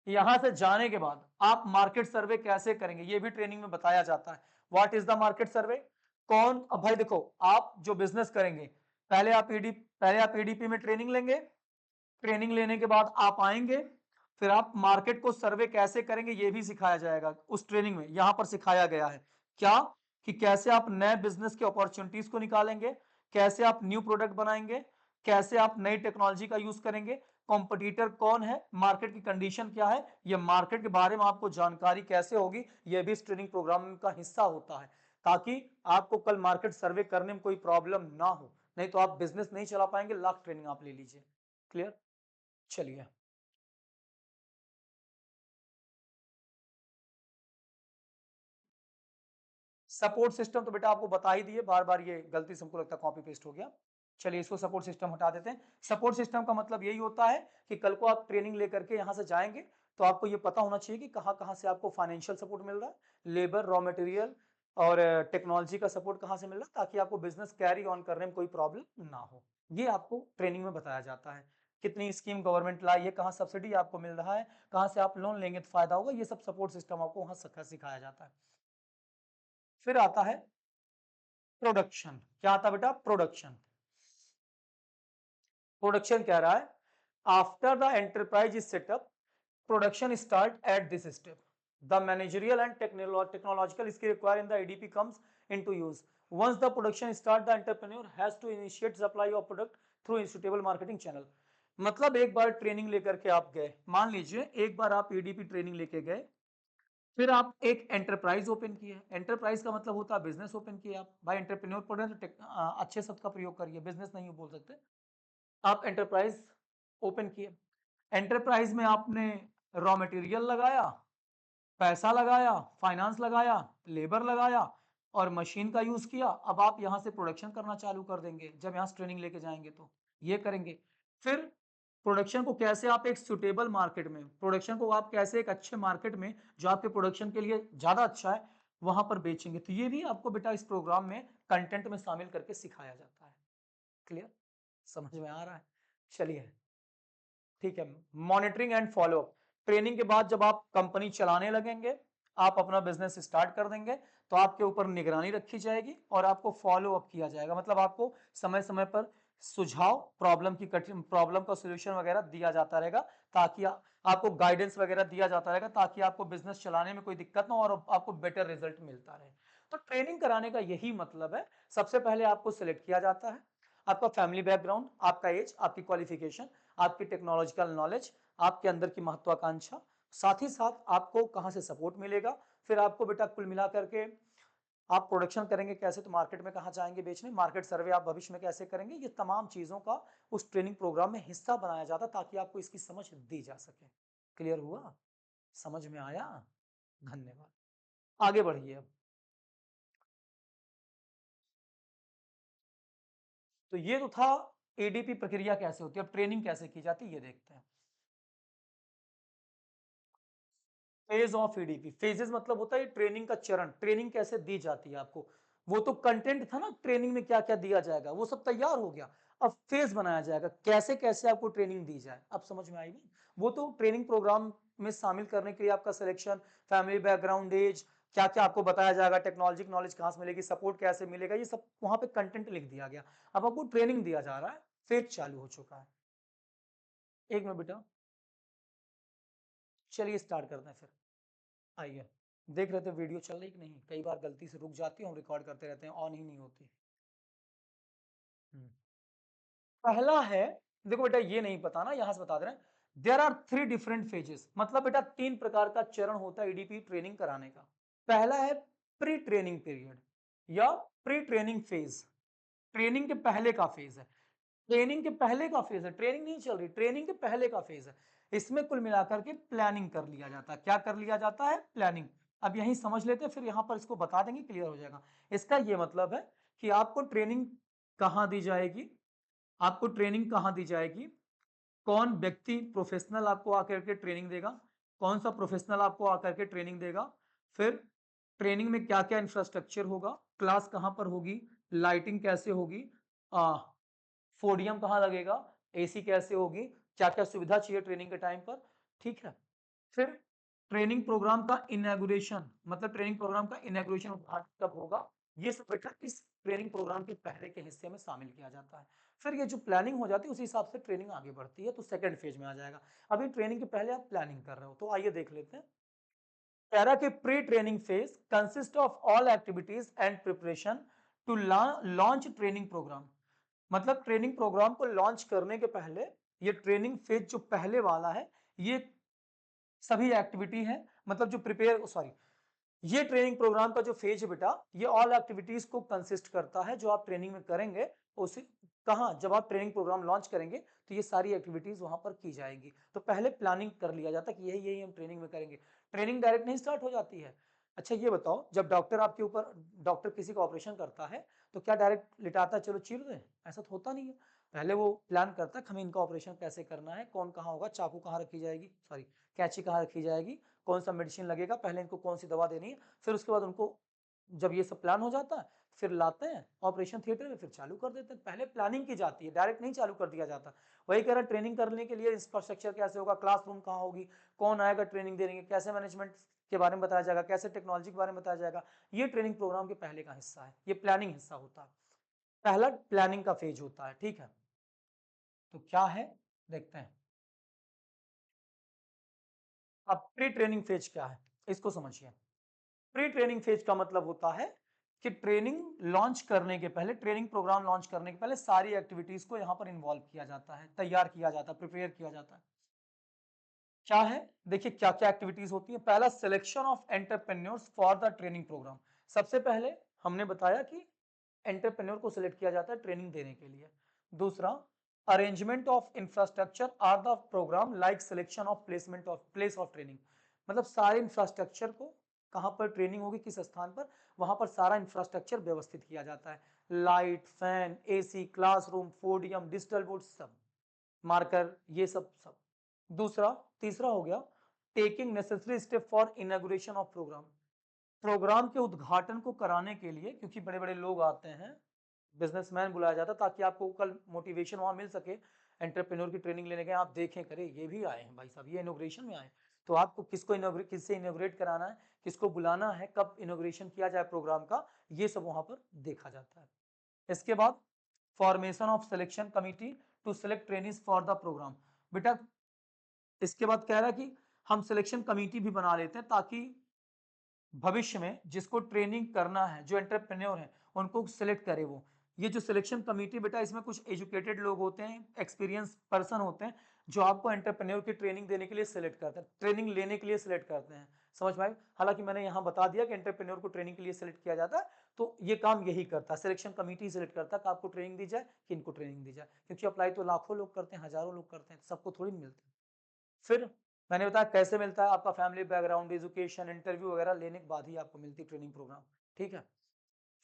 यहां से जाने के बाद आप मार्केट सर्वे कैसे करेंगे ये भी ट्रेनिंग में बताया जाता है। व्हाट इज द मार्केट सर्वे, कौन, अब भाई देखो आप जो बिजनेस करेंगे पहले आप ईडीपी में ट्रेनिंग लेंगे, ट्रेनिंग लेने के बाद आप आएंगे, फिर आप मार्केट को सर्वे कैसे करेंगे ये भी सिखाया जाएगा उस ट्रेनिंग में। यहां पर सिखाया गया है क्या, कि कैसे आप नए बिजनेस के अपॉर्चुनिटीज को निकालेंगे, कैसे आप न्यू प्रोडक्ट बनाएंगे, कैसे आप नई टेक्नोलॉजी का यूज करेंगे, कॉम्पिटिटर कौन है, मार्केट की कंडीशन क्या है, ये मार्केट के बारे में आपको जानकारी कैसे होगी, यह भी इस ट्रेनिंग प्रोग्राम का हिस्सा होता है, ताकि आपको कल मार्केट सर्वे करने में कोई प्रॉब्लम ना हो, नहीं तो आप बिजनेस नहीं चला पाएंगे, लाख ट्रेनिंग आप ले लीजिए। क्लियर, चलिए सपोर्ट सिस्टम तो बेटा आपको बता ही दिए, बार बार ये गलती से हमको लगता है कॉपी पेस्ट हो गया। चलिए इसको सपोर्ट सिस्टम हटा देते हैं। सपोर्ट सिस्टम का मतलब यही होता है कि कल को आप ट्रेनिंग लेकर के यहां से जाएंगे तो आपको ये पता होना चाहिए कि कहाँ-कहाँ से आपको फाइनेंशियल सपोर्ट मिल रहा है, लेबर, रॉ मटेरियल और टेक्नोलॉजी का सपोर्ट कहाँ से मिल रहा है, ताकि आपको बिजनेस कैरी ऑन करने में कोई प्रॉब्लम ना हो। ये आपको ट्रेनिंग में बताया जाता है। कितनी स्कीम गवर्नमेंट लाई है, कहाँ सब्सिडी आपको मिल रहा है, कहाँ से आप लोन लेंगे तो फायदा होगा, ये सब सपोर्ट सिस्टम आपको वहाँ सिखाया जाता है। फिर आता है प्रोडक्शन। क्या आता है बेटा? प्रोडक्शन। प्रोडक्शन कह रहा है after the enterprise is set up, production start at this step, the managerial and technological skill required in the ADP comes into use, once the production start the entrepreneur has to initiate supply of product through suitable marketing channel. मतलब एक बार ट्रेनिंग लेकर के आप गए, मान लीजिए एक बार आप एडीपी ट्रेनिंग लेके गए, फिर आप एक एंटरप्राइज ओपन किए। एंटरप्राइज का मतलब होता है बिजनेस ओपन किया आप। भाई एंटरप्रेन्योर पढ़ रहे हैं तो अच्छे शब्द का प्रयोग करिए, बिजनेस नहीं बोल सकते। आप एंटरप्राइज ओपन किए, एंटरप्राइज में आपने रॉ मटेरियल लगाया, पैसा लगाया, फाइनेंस लगाया, लेबर लगाया और मशीन का यूज किया। अब आप यहां से प्रोडक्शन करना चालू कर देंगे। जब यहां से ट्रेनिंग लेके जाएंगे तो ये करेंगे। फिर प्रोडक्शन को कैसे आप एक सुटेबल मार्केट में, प्रोडक्शन को आप कैसे एक अच्छे मार्केट में जो आपके प्रोडक्शन के लिए ज्यादा अच्छा है वहां पर बेचेंगे। तो ये भी आपको बेटा इस प्रोग्राम में कंटेंट में शामिल करके सिखाया जाता है। क्लियर? समझ में आ रहा है? चलिए ठीक है। Monitoring and follow up. ट्रेनिंग के बाद जब आप कंपनी चलाने लगेंगे, आप अपना बिजनेस स्टार्ट कर देंगे, तो आपके ऊपर निगरानी रखी जाएगी और आपको फॉलो अप किया जाएगा। मतलब आपको समय समय पर सुझाव, प्रॉब्लम का सोल्यूशन वगैरह दिया जाता रहेगा, ताकि आपको गाइडेंस वगैरह दिया जाता रहेगा, ताकि आपको बिजनेस चलाने में कोई दिक्कत ना हो और आपको बेटर रिजल्ट मिलता रहे। तो ट्रेनिंग कराने का यही मतलब है। सबसे पहले आपको सिलेक्ट किया जाता है, आपका फैमिली बैकग्राउंड, आपका एज, आपकी क्वालिफिकेशन, आपकी टेक्नोलॉजिकल नॉलेज, आपके अंदर की महत्वाकांक्षा, साथ ही साथ आपको कहां से सपोर्ट मिलेगा। फिर आपको बेटा कुल मिला करके आप प्रोडक्शन करेंगे कैसे, तो मार्केट में कहां जाएंगे बेचने, मार्केट सर्वे आप भविष्य में कैसे करेंगे, ये तमाम चीजों का उस ट्रेनिंग प्रोग्राम में हिस्सा बनाया जाता ताकि आपको इसकी समझ दी जा सके। क्लियर हुआ? समझ में आया? धन्यवाद। आगे बढ़िए। अब तो ये तो था एडीपी प्रक्रिया कैसे होती है। अब ट्रेनिंग कैसे की जाती है ये देखते हैं। Phase of EDP. फेजेस मतलब होता है ट्रेनिंग का चरण, ट्रेनिंग कैसे दी जाती है आपको। वो तो कंटेंट था ना, ट्रेनिंग में क्या क्या दिया जाएगा वो सब तैयार हो गया। अब फेज बनाया जाएगा कैसे कैसे आपको ट्रेनिंग दी जाए। अब समझ में आई नहीं? वो तो ट्रेनिंग प्रोग्राम में शामिल करने के लिए आपका सिलेक्शन, फैमिली बैकग्राउंड, एज, क्या क्या आपको बताया जाएगा, टेक्नोलॉजी नॉलेज कहां से मिलेगी, सपोर्ट कैसे मिलेगा, ये सब वहां पे कंटेंट लिख दिया गया। अब आपको ट्रेनिंग दिया जा रहा है, फेज चालू हो चुका है। एक मिनट बेटा, चलिए स्टार्ट करते हैं फिर। आइए, देख रहे थे वीडियो चल रही कि नहीं। कई बार गलती से रुक जाती है, हम रिकॉर्ड करते रहते हैं, ऑन ही नहीं होती। हम्म। पहला है, देखो बेटा ये नहीं पता ना, यहां से बता दे रहे हैं। There are 3 different phases. मतलब बेटा 3 प्रकार का चरण होता है ईडीपी ट्रेनिंग कराने का। पहला है प्री ट्रेनिंग पीरियड या प्री ट्रेनिंग फेज, ट्रेनिंग के पहले का फेज है। ट्रेनिंग के पहले का फेज है, ट्रेनिंग नहीं चल रही, ट्रेनिंग के पहले का फेज है। इसमें कुल मिलाकर के प्लानिंग कर लिया जाता है। क्या कर लिया जाता है? प्लानिंग। अब यही समझ लेते हैं, फिर यहां पर इसको बता देंगे, क्लियर हो जाएगा। इसका यह मतलब है कि आपको ट्रेनिंग कहां दी जाएगी, आपको ट्रेनिंग कहां दी जाएगी, कौन व्यक्ति प्रोफेशनल आपको आकर के ट्रेनिंग देगा, कौन सा प्रोफेशनल आपको आकर के ट्रेनिंग देगा, फिर ट्रेनिंग में क्या क्या इंफ्रास्ट्रक्चर होगा, क्लास कहां पर होगी, लाइटिंग कैसे होगी, फोडियम कहाँ लगेगा, एसी कैसे होगी, क्या क्या सुविधा चाहिए ट्रेनिंग के टाइम पर। ठीक है। फिर ट्रेनिंग प्रोग्राम का इनॉग्रेशन, मतलब ट्रेनिंग प्रोग्राम का इनॉग्रेशन उद्घाटन कब होगा, ये सब बेटा इस ट्रेनिंग प्रोग्राम के पहले के हिस्से में शामिल किया जाता है। फिर ये जो प्लानिंग हो जाती है उसी हिसाब से ट्रेनिंग आगे बढ़ती है, तो सेकंड फेज में आ जाएगा। अभी ट्रेनिंग के पहले आप प्लानिंग कर रहे हो, तो आइए देख लेते हैं। पैरा के pre training phase consist of all activities and preparation to launch training program. मतलब ट्रेनिंग प्रोग्राम को लॉन्च करने के पहले ये ट्रेनिंग फेज जो पहले वाला है, ये सभी एक्टिविटी है, मतलब जो प्रिपेयर सॉरी ये ट्रेनिंग प्रोग्राम का जो फेज है बेटा, ये ऑल एक्टिविटीज को कंसिस्ट करता है जो आप ट्रेनिंग में करेंगे। उसी कहां, जब आप ट्रेनिंग प्रोग्राम लॉन्च करेंगे तो ये सारी एक्टिविटीज वहां पर की जाएगी। तो पहले प्लानिंग कर लिया जाता है कि यही यही हम ट्रेनिंग में करेंगे। ट्रेनिंग डायरेक्ट नहीं स्टार्ट हो जाती है। अच्छा ये बताओ, जब डॉक्टर आपके ऊपर, डॉक्टर किसी का ऑपरेशन करता है तो क्या डायरेक्ट लिटाता है चलो चीर दें, ऐसा तो होता नहीं है। पहले वो प्लान करता है खमीन का ऑपरेशन कैसे करना है, कौन कहाँ होगा, चाकू कहाँ रखी जाएगी, सॉरी कैंची कहाँ रखी जाएगी, कौन सा मेडिसिन लगेगा, पहले इनको कौन सी दवा देनी है, फिर उसके बाद उनको जब ये सब प्लान हो जाता है फिर लाते हैं ऑपरेशन थिएटर में, फिर चालू कर देते हैं। पहले प्लानिंग की जाती है, डायरेक्ट नहीं चालू कर दिया जाता। वही कह रहा है ट्रेनिंग करने के लिए इंफ्रास्ट्रक्चर कैसे होगा, क्लासरूम कहाँ होगी, कौन आएगा ट्रेनिंग देने, कैसे मैनेजमेंट के बारे में बताया जाएगा, कैसे टेक्नोलॉजी के बारे में बताया जाएगा, ये ट्रेनिंग प्रोग्राम के पहले का हिस्सा है, ये प्लानिंग हिस्सा होता है, पहला प्लानिंग का फेज होता है। ठीक है, तो क्या है देखते हैं। अब प्री ट्रेनिंग फेज क्या है इसको समझिए। प्री ट्रेनिंग फेज का मतलब होता है कि ट्रेनिंग लॉन्च करने के पहले, ट्रेनिंग प्रोग्राम लॉन्च करने के पहले सारी एक्टिविटीज को यहां पर इन्वॉल्व किया जाता है, तैयार किया जाता है, प्रिपेयर किया जाता है। क्या है देखिए क्या क्या एक्टिविटीज होती है। पहला selection of entrepreneurs for the training program. सबसे पहले हमने बताया कि एंटरप्रेन्योर को सिलेक्ट किया जाता है ट्रेनिंग देने के लिए। दूसरा, arrangement of infrastructure are the program like selection of placement of place of training. मतलब सारे इंफ्रास्ट्रक्चर को, कहां पर ट्रेनिंग होगी किस स्थान पर, वहां पर सारा इंफ्रास्ट्रक्चर व्यवस्थित किया जाता है, light, fan, AC, classroom, podium, digital board, सब मार्कर, ये सब सब। दूसरा, तीसरा हो गया taking necessary step for inauguration of program. Program के उद्घाटन को कराने के लिए, क्योंकि बड़े बड़े लोग आते हैं, बिजनेसमैन बुलाया जाता ताकि आपको कल मोटिवेशन वहां मिल सके, एंटरप्रेन्योर की ट्रेनिंग लेने गए आप देखें, करे ये भी आए हैं भाई साहब, ये इनोग्रेशन में आए, तो आपको किसको इनोग्रेट, किससे इनोग्रेट कराना है, किसको बुलाना है, कब इनोग्रेशन किया जाए प्रोग्राम का, ये सब वहां पर देखा जाता है। इसके बाद formation of selection committee to select training for the program. बेटा इसके बाद कह रहा है कि हम सिलेक्शन कमिटी भी बना लेते हैं ताकि भविष्य में जिसको ट्रेनिंग करना है, जो एंटरप्रेन्योर है, उनको सिलेक्ट करे वो। ये जो सिलेक्शन कमिटी बेटा, इसमें कुछ एजुकेटेड लोग होते हैं, एक्सपीरियंस पर्सन होते हैं, जो आपको एंटरप्रेन्योर की ट्रेनिंग देने के लिए सिलेक्ट करते हैं, ट्रेनिंग लेने के लिए सिलेक्ट करते हैं। समझ में आए? हालांकि मैंने यहाँ बता दिया कि एंटरप्रेन्योर को ट्रेनिंग के लिए सिलेक्ट किया जाता है, तो ये काम यही करता है, सिलेक्शन कमिटी सिलेक्ट करता है कि आपको ट्रेनिंग दी जाए, कि इनको ट्रेनिंग दी जाए, क्योंकि अप्लाई तो लाखों लोग करते हैं, हजारों लोग करते हैं, सबको थोड़ी मिलता है। फिर मैंने बताया कैसे मिलता है, आपका फैमिली बैकग्राउंड, एजुकेशन, इंटरव्यू वगैरह लेने के बाद ही आपको मिलती ट्रेनिंग प्रोग्राम। ठीक है,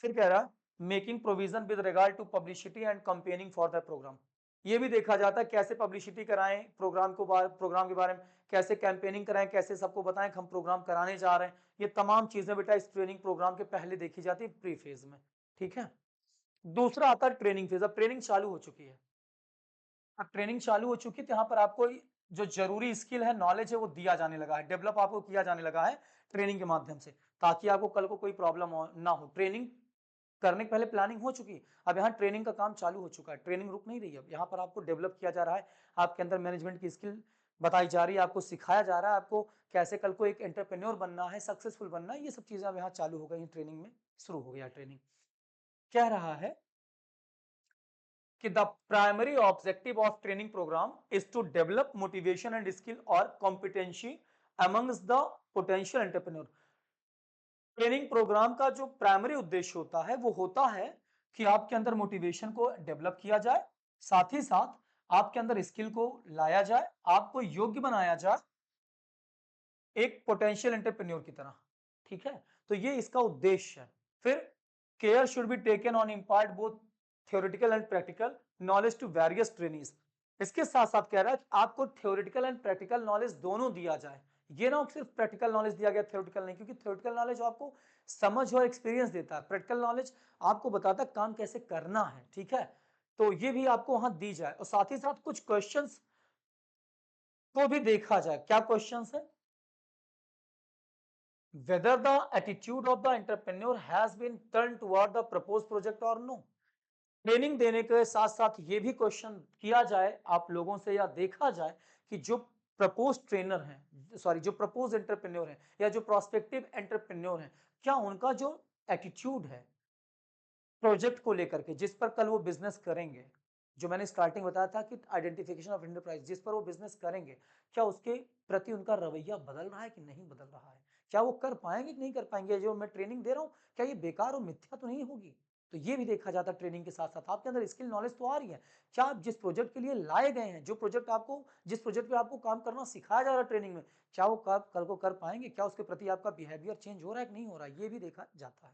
फिर कह रहा making provision with regard to publicity and campaigning for the program. ये भी देखा जाता है कैसे पब्लिसिटी कराएं प्रोग्राम को, प्रोग्राम के बारे में कैसे कैंपेनिंग कराएं, कैसे सबको बताएं कि हम प्रोग्राम कराने जा रहे हैं। ये तमाम चीजें बेटा इस ट्रेनिंग प्रोग्राम के पहले देखी जाती है, प्री फेज में। ठीक है, दूसरा आता है ट्रेनिंग फेज। अब ट्रेनिंग चालू हो चुकी है, अब ट्रेनिंग चालू हो चुकी है, तो यहाँ पर आपको जो जरूरी स्किल है, नॉलेज है, वो दिया जाने लगा है, डेवलप आपको किया जाने लगा है ट्रेनिंग के माध्यम से, ताकि आपको कल को कोई प्रॉब्लम ना हो। ट्रेनिंग करने के पहले प्लानिंग हो चुकी है, अब यहाँ ट्रेनिंग का काम चालू हो चुका है, ट्रेनिंग रुक नहीं रही है, अब यहाँ पर आपको डेवलप किया जा रहा है, आपके अंदर मैनेजमेंट की स्किल बताई जा रही है, आपको सिखाया जा रहा है, आपको कैसे कल को एक एंटरप्रेन्योर बनना है, सक्सेसफुल बनना है, ये सब चीजें अब यहाँ चालू हो गई ट्रेनिंग में, शुरू हो गया ट्रेनिंग। कह रहा है कि the primary objective of training program is to develop motivation and skill or competency amongst the potential entrepreneur। Training program का जो प्राइमरी उद्देश्य होता है वो होता है कि आपके अंदर मोटिवेशन को डेवलप किया जाए, साथ ही साथ आपके अंदर स्किल को लाया जाए, आपको योग्य बनाया जाए एक पोटेंशियल एंटरप्रेन्योर की तरह। ठीक है, तो ये इसका उद्देश्य है। फिर care should be taken on impart both theoretical and practical knowledge to various trainees. इसके साथ साथ कह रहा है कि आपको थ्योरेटिकल एंड प्रैक्टिकल नॉलेज दोनों दिया जाए, ये ना सिर्फ प्रैक्टिकल नॉलेज दिया गया, थ्योरेटिकल नहीं, क्योंकि थ्योरेटिकल नॉलेज आपको समझ और एक्सपीरियंस देता है, प्रैक्टिकल नॉलेज आपको बताता है काम कैसे करना है। ठीक है, तो ये भी आपको वहां दी जाए, और साथ ही साथ कुछ क्वेश्चंस को भी देखा जाए। क्या क्वेश्चंस है? whether the attitude of the entrepreneur has been turned toward the proposed project or no। Training देने के साथ साथ ये भी क्वेश्चन किया जाए आप लोगों से, या देखा जाए कि जो प्रपोज ट्रेनर हैं, सॉरी जो प्रपोज एंटरप्रेन्योर हैं या जो प्रोस्पेक्टिव एंटरप्रेन्योर हैं, क्या उनका जो एटीट्यूड है प्रोजेक्ट को लेकर के, जिस पर कल वो बिजनेस करेंगे, जो मैंने स्टार्टिंग बताया था कि आइडेंटिफिकेशन ऑफ एंटरप्राइज, जिस पर वो बिजनेस करेंगे, क्या उसके प्रति उनका रवैया बदल रहा है कि नहीं बदल रहा है, क्या वो कर पाएंगे कि नहीं कर पाएंगे, जो मैं ट्रेनिंग दे रहा हूँ क्या ये बेकार और मिथ्या तो नहीं होगी। तो ये भी देखा जाता है ट्रेनिंग के साथ साथ आपके अंदर स्किल नॉलेज तो आ रही है, क्या आप जिस प्रोजेक्ट के लिए लाए गए हैं, जो प्रोजेक्ट आपको, जिस प्रोजेक्ट पे आपको काम करना सिखाया जा रहा है ट्रेनिंग में, क्या वो कल को कर पाएंगे, क्या उसके प्रति आपका बिहेवियर चेंज हो रहा है कि नहीं हो रहा है, ये भी देखा जाता है।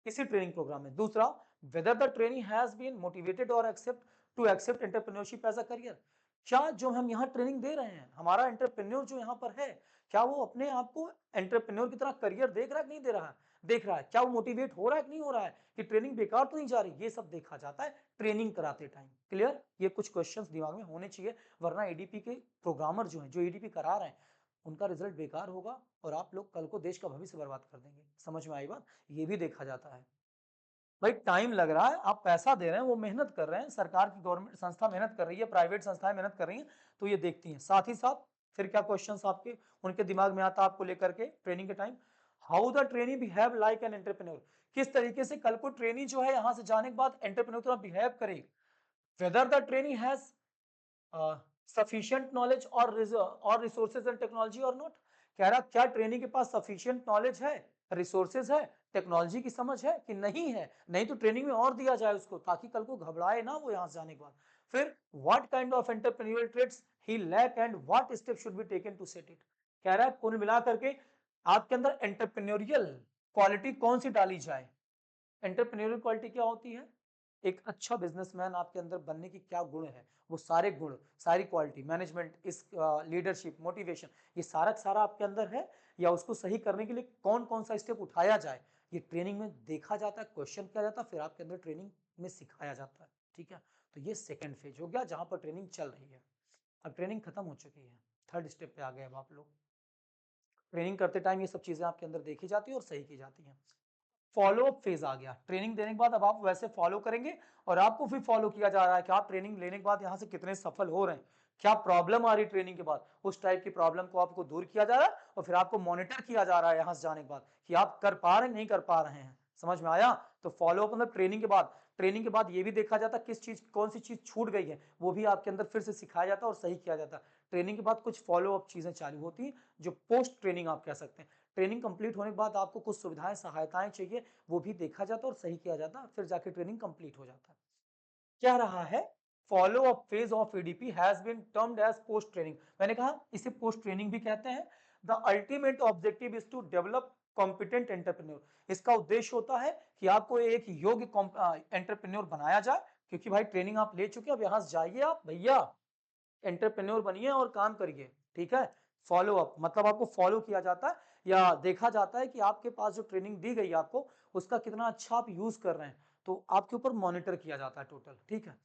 इसी ट्रेनिंग प्रोग्राम में। दूसरा, whether the trainee has been motivated और accept entrepreneurship as a career. क्या जो हम यहाँ ट्रेनिंग दे रहे हैं, हमारा एंटरप्रेन्योर जो यहाँ पर है, क्या वो अपने आप को एंटरप्रेन्योर की तरह करियर देख रहा है कि नहीं दे रहा है, देख रहा है। क्या वो मोटिवेट हो रहा है कि नहीं हो रहा है, कि ट्रेनिंग बेकार तो नहीं जा रही, ये सब देखा जाता है ट्रेनिंग कराते टाइम। क्लियर? ये कुछ क्वेश्चंस दिमाग में होने चाहिए, वरना एडीपी के प्रोग्रामर जो है, जो एडीपी करा रहे हैं, उनका रिजल्ट बेकार होगा और आप लोग कल को देश का भविष्य बर्बाद कर देंगे। समझ में आई बात? ये भी देखा जाता है। भाई टाइम लग रहा है, आप पैसा दे रहे हैं, वो मेहनत कर रहे हैं, सरकार की गवर्नमेंट संस्था मेहनत कर रही है, प्राइवेट संस्थाएं मेहनत कर रही हैं, तो ये देखती हैं। साथ ही साथ फिर क्या क्वेश्चंस आपके उनके दिमाग में आता है आपको लेकर के ट्रेनिंग के time, how the trainee behave like an entrepreneur. किस तरीके से कल को ट्रेनी जो है यहाँ से जाने के बाद एंटरप्रेन्योर की तरह बिहेव करे। Weather the trainee has sufficient knowledge और रिसोर्सेज एंड टेक्नोलॉजी और नॉट। कह रहा क्या ट्रेनी के पास सफिशिएंट नॉलेज है, रिसोर्सेज है, टेक्नोलॉजी की समझ है कि नहीं है। नहीं तो ट्रेनिंग में और दिया जाए उसको, ताकि कल को घबराए ना वो यहाँ से जाने के बाद। फिर what kind of entrepreneurial traits he lack and what step should be taken to set it. कह रहा है कुल मिला करके आपके अंदर एंटरप्रेन्योरियल क्वालिटी कौन सी डाली जाए। एंटरप्रेन्योरियल क्वालिटी क्या होती है, एक अच्छा बिजनेसमैन आपके अंदर बनने की क्या गुण है, वो सारे गुण, सारी क्वालिटी, मैनेजमेंट, इस लीडरशिप, मोटिवेशन, ये सारा सारा आपके अंदर है, या उसको सही करने के लिए कौन कौन सा स्टेप उठाया जाए, ये ट्रेनिंग में देखा जाता है, क्वेश्चन किया जाता है, फिर आपके अंदर ट्रेनिंग में सिखाया जाता है। ठीक है, तो ये सेकेंड फेज हो गया जहां पर ट्रेनिंग चल रही है। अब ट्रेनिंग खत्म हो चुकी है, थर्ड स्टेप पे आ गए अब आप लोग। ट्रेनिंग करते टाइम ये सब चीजें आपके अंदर देखी जाती है और सही की जाती हैं। फॉलो अप फेज आ गया, ट्रेनिंग देने के बाद अब आप वैसे फॉलो करेंगे, और आपको फिर फॉलो किया जा रहा है कि आप ट्रेनिंग लेने के बाद यहां से कितने सफल हो रहे हैं, क्या प्रॉब्लम आ रही ट्रेनिंग के बाद, उस टाइप की प्रॉब्लम को आपको दूर किया जा रहा है, और फिर आपको मॉनिटर किया जा रहा है यहां से जाने के बाद कि आप कर पा रहे हैं नहीं कर पा रहे हैं। समझ में आया? तो फॉलो अप मतलब ट्रेनिंग के बाद, ट्रेनिंग के बाद ये भी देखा जाता है किस चीज, कौन सी चीज छूट गई है, वो भी आपके अंदर फिर से सिखाया जाता है और सही किया जाता है। ट्रेनिंग के बाद कुछ फॉलो अप चीजें चालू होती हैं, जो पोस्ट ट्रेनिंग आप कह सकते हैं। ट्रेनिंग कंप्लीट होने के बाद आपको कुछ सुविधाएं, सहायताएं चाहिए, वो भी देखा जाता है और सही किया जाता है, फिर जाके ट्रेनिंग कंप्लीट हो जाता है। क्या रहा है, follow up phase of EDP has been termed as post training. मैंने कहा इसे पोस्ट ट्रेनिंग भी कहते हैं। The ultimate objective is to develop competent entrepreneur. इसका उद्देश्य होता है कि आपको एक योग्य एंटरप्रेन्योर बनाया जाए, क्योंकि भाई ट्रेनिंग आप ले चुके हैं, अब यहां से जाइए आप भैया एंटरप्रेन्योर बनिए और काम करिए। ठीक है, फॉलो अप मतलब आपको फॉलो किया जाता है या देखा जाता है कि आपके पास जो ट्रेनिंग दी गई आपको, उसका कितना अच्छा आप यूज कर रहे हैं, तो आपके ऊपर मॉनिटर किया जाता है टोटल। ठीक है,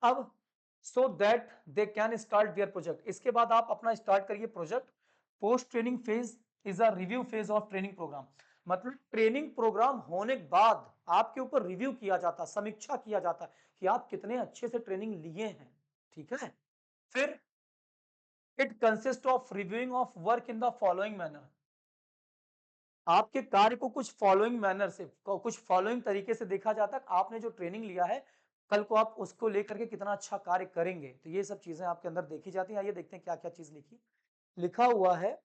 अब so that they can start their project, इसके बाद आप अपना स्टार्ट करिए project. Post training phase is a review phase of training program. मतलब ट्रेनिंग प्रोग्राम होने के बाद आपके ऊपर रिव्यू किया जाता है, समीक्षा किया जाता है कि आप कितने अच्छे से ट्रेनिंग लिए हैं। ठीक है, फिर it consist of reviewing of work in the following manner. आपके कार्य को कुछ फॉलोइंग मैनर से, कुछ फॉलोइंग तरीके से देखा जाता है। आपने जो ट्रेनिंग लिया है, कल को आप उसको लेकर के कितना अच्छा कार्य करेंगे, तो ये सब चीजें आपके अंदर देखी जाती हैं। आइए देखते हैं क्या क्या चीज लिखी, लिखा हुआ है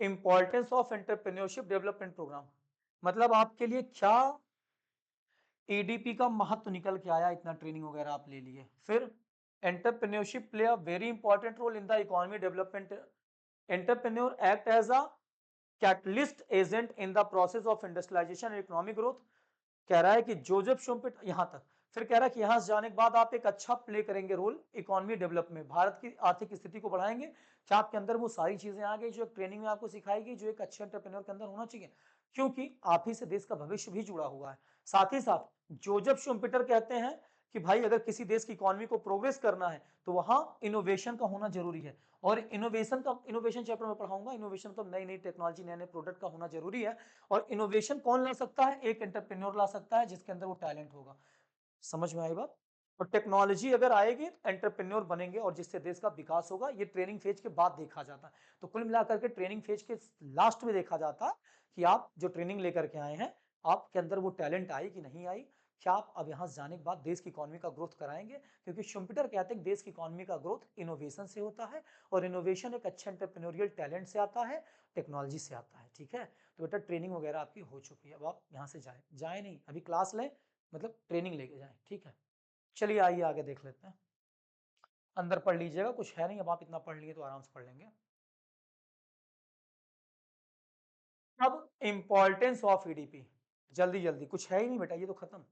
importance of entrepreneurship development program. मतलब आपके लिए क्या एडीपी का महत्व निकल के आया, इतना ट्रेनिंग वगैरह आप ले लिए। फिर entrepreneurship play a very important role in the economy development. Entrepreneur act as a catalyst agent in the process of industrialisation and economic growth. कह रहा है कि जोसेफ शुम्पिट, यहां तक। फिर कह रहा है कि यहां से जाने के बाद आप एक अच्छा प्ले करेंगे रोल इकोनॉमी डेवलप में, भारत की आर्थिक स्थिति को बढ़ाएंगे। क्या आपके अंदर वो सारी चीजें आ गई जो ट्रेनिंग में आपको सिखाई गई, जो एक अच्छे एंटरप्रेन्योर के अंदर होना चाहिए, क्योंकि आप ही से देश का भविष्य भी जुड़ा हुआ है। साथ ही साथ जोसेफ शुम्पिटर कहते हैं कि भाई अगर किसी देश की इकोनॉमी को प्रोग्रेस करना है, तो वहां इनोवेशन का होना जरूरी है। और इनोवेशन चैप्टर में पढ़ाऊंगा, इनोवेशन तो नई नई टेक्नोलॉजी, नए नए प्रोडक्ट का होना जरूरी है। और इनोवेशन कौन ला सकता है, एक एंटरप्रेन्योर ला सकता है जिसके अंदर वो टैलेंट होगा। समझ में आई बात? और टेक्नोलॉजी अगर आएगी, एंटरप्रेन्योर बनेंगे और जिससे देश का विकास होगा। ये ट्रेनिंग फेज के बाद देखा जाता है। तो कुल मिलाकर के ट्रेनिंग फेज के लास्ट में देखा जाता है कि आप जो ट्रेनिंग लेकर के आए हैं, आपके अंदर वो टैलेंट आई कि नहीं आई, क्या आप अब यहां जाने के बाद देश की इकोनॉमी का ग्रोथ कराएंगे। क्योंकि शुम्पिटर कहते हैं देश की इकोनॉमी का ग्रोथ इनोवेशन से होता है, और इनोवेशन एक अच्छे एंटरप्रेन्योरियल टैलेंट से आता है, टेक्नोलॉजी से आता है। ठीक है, तो बेटा ट्रेनिंग वगैरह आपकी हो चुकी है, अब आप यहाँ से जाए नहीं, अभी क्लास लें, मतलब ट्रेनिंग लेके जाए। ठीक है, चलिए आइए आगे देख लेते हैं। अंदर पढ़ लीजिएगा, कुछ है नहीं, अब आप इतना पढ़ लिए तो आराम से पढ़ लेंगे। अब इंपॉर्टेंस ऑफ ईडीपी, जल्दी जल्दी कुछ है ही नहीं बेटा, ये तो खत्म।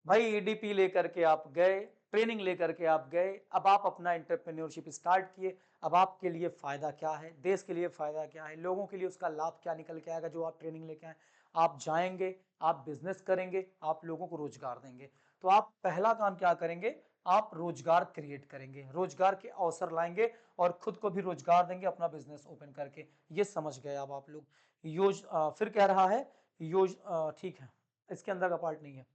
भाई ईडीपी लेकर के आप गए, ट्रेनिंग लेकर के आप गए, अब आप अपना एंटरप्रेन्योरशिप स्टार्ट किए। अब आपके लिए फायदा क्या है, देश के लिए फायदा क्या है, लोगों के लिए उसका लाभ क्या निकल के आएगा जो आप ट्रेनिंग लेके आए। आप जाएंगे, आप बिजनेस करेंगे, आप लोगों को रोजगार देंगे। तो आप पहला काम क्या करेंगे, आप रोजगार क्रिएट करेंगे, रोजगार के अवसर लाएंगे और खुद को भी रोजगार देंगे अपना बिजनेस ओपन करके। ये समझ गए अब आप लोग। फिर कह रहा है ठीक है, इसके अंदर का पार्ट नहीं है,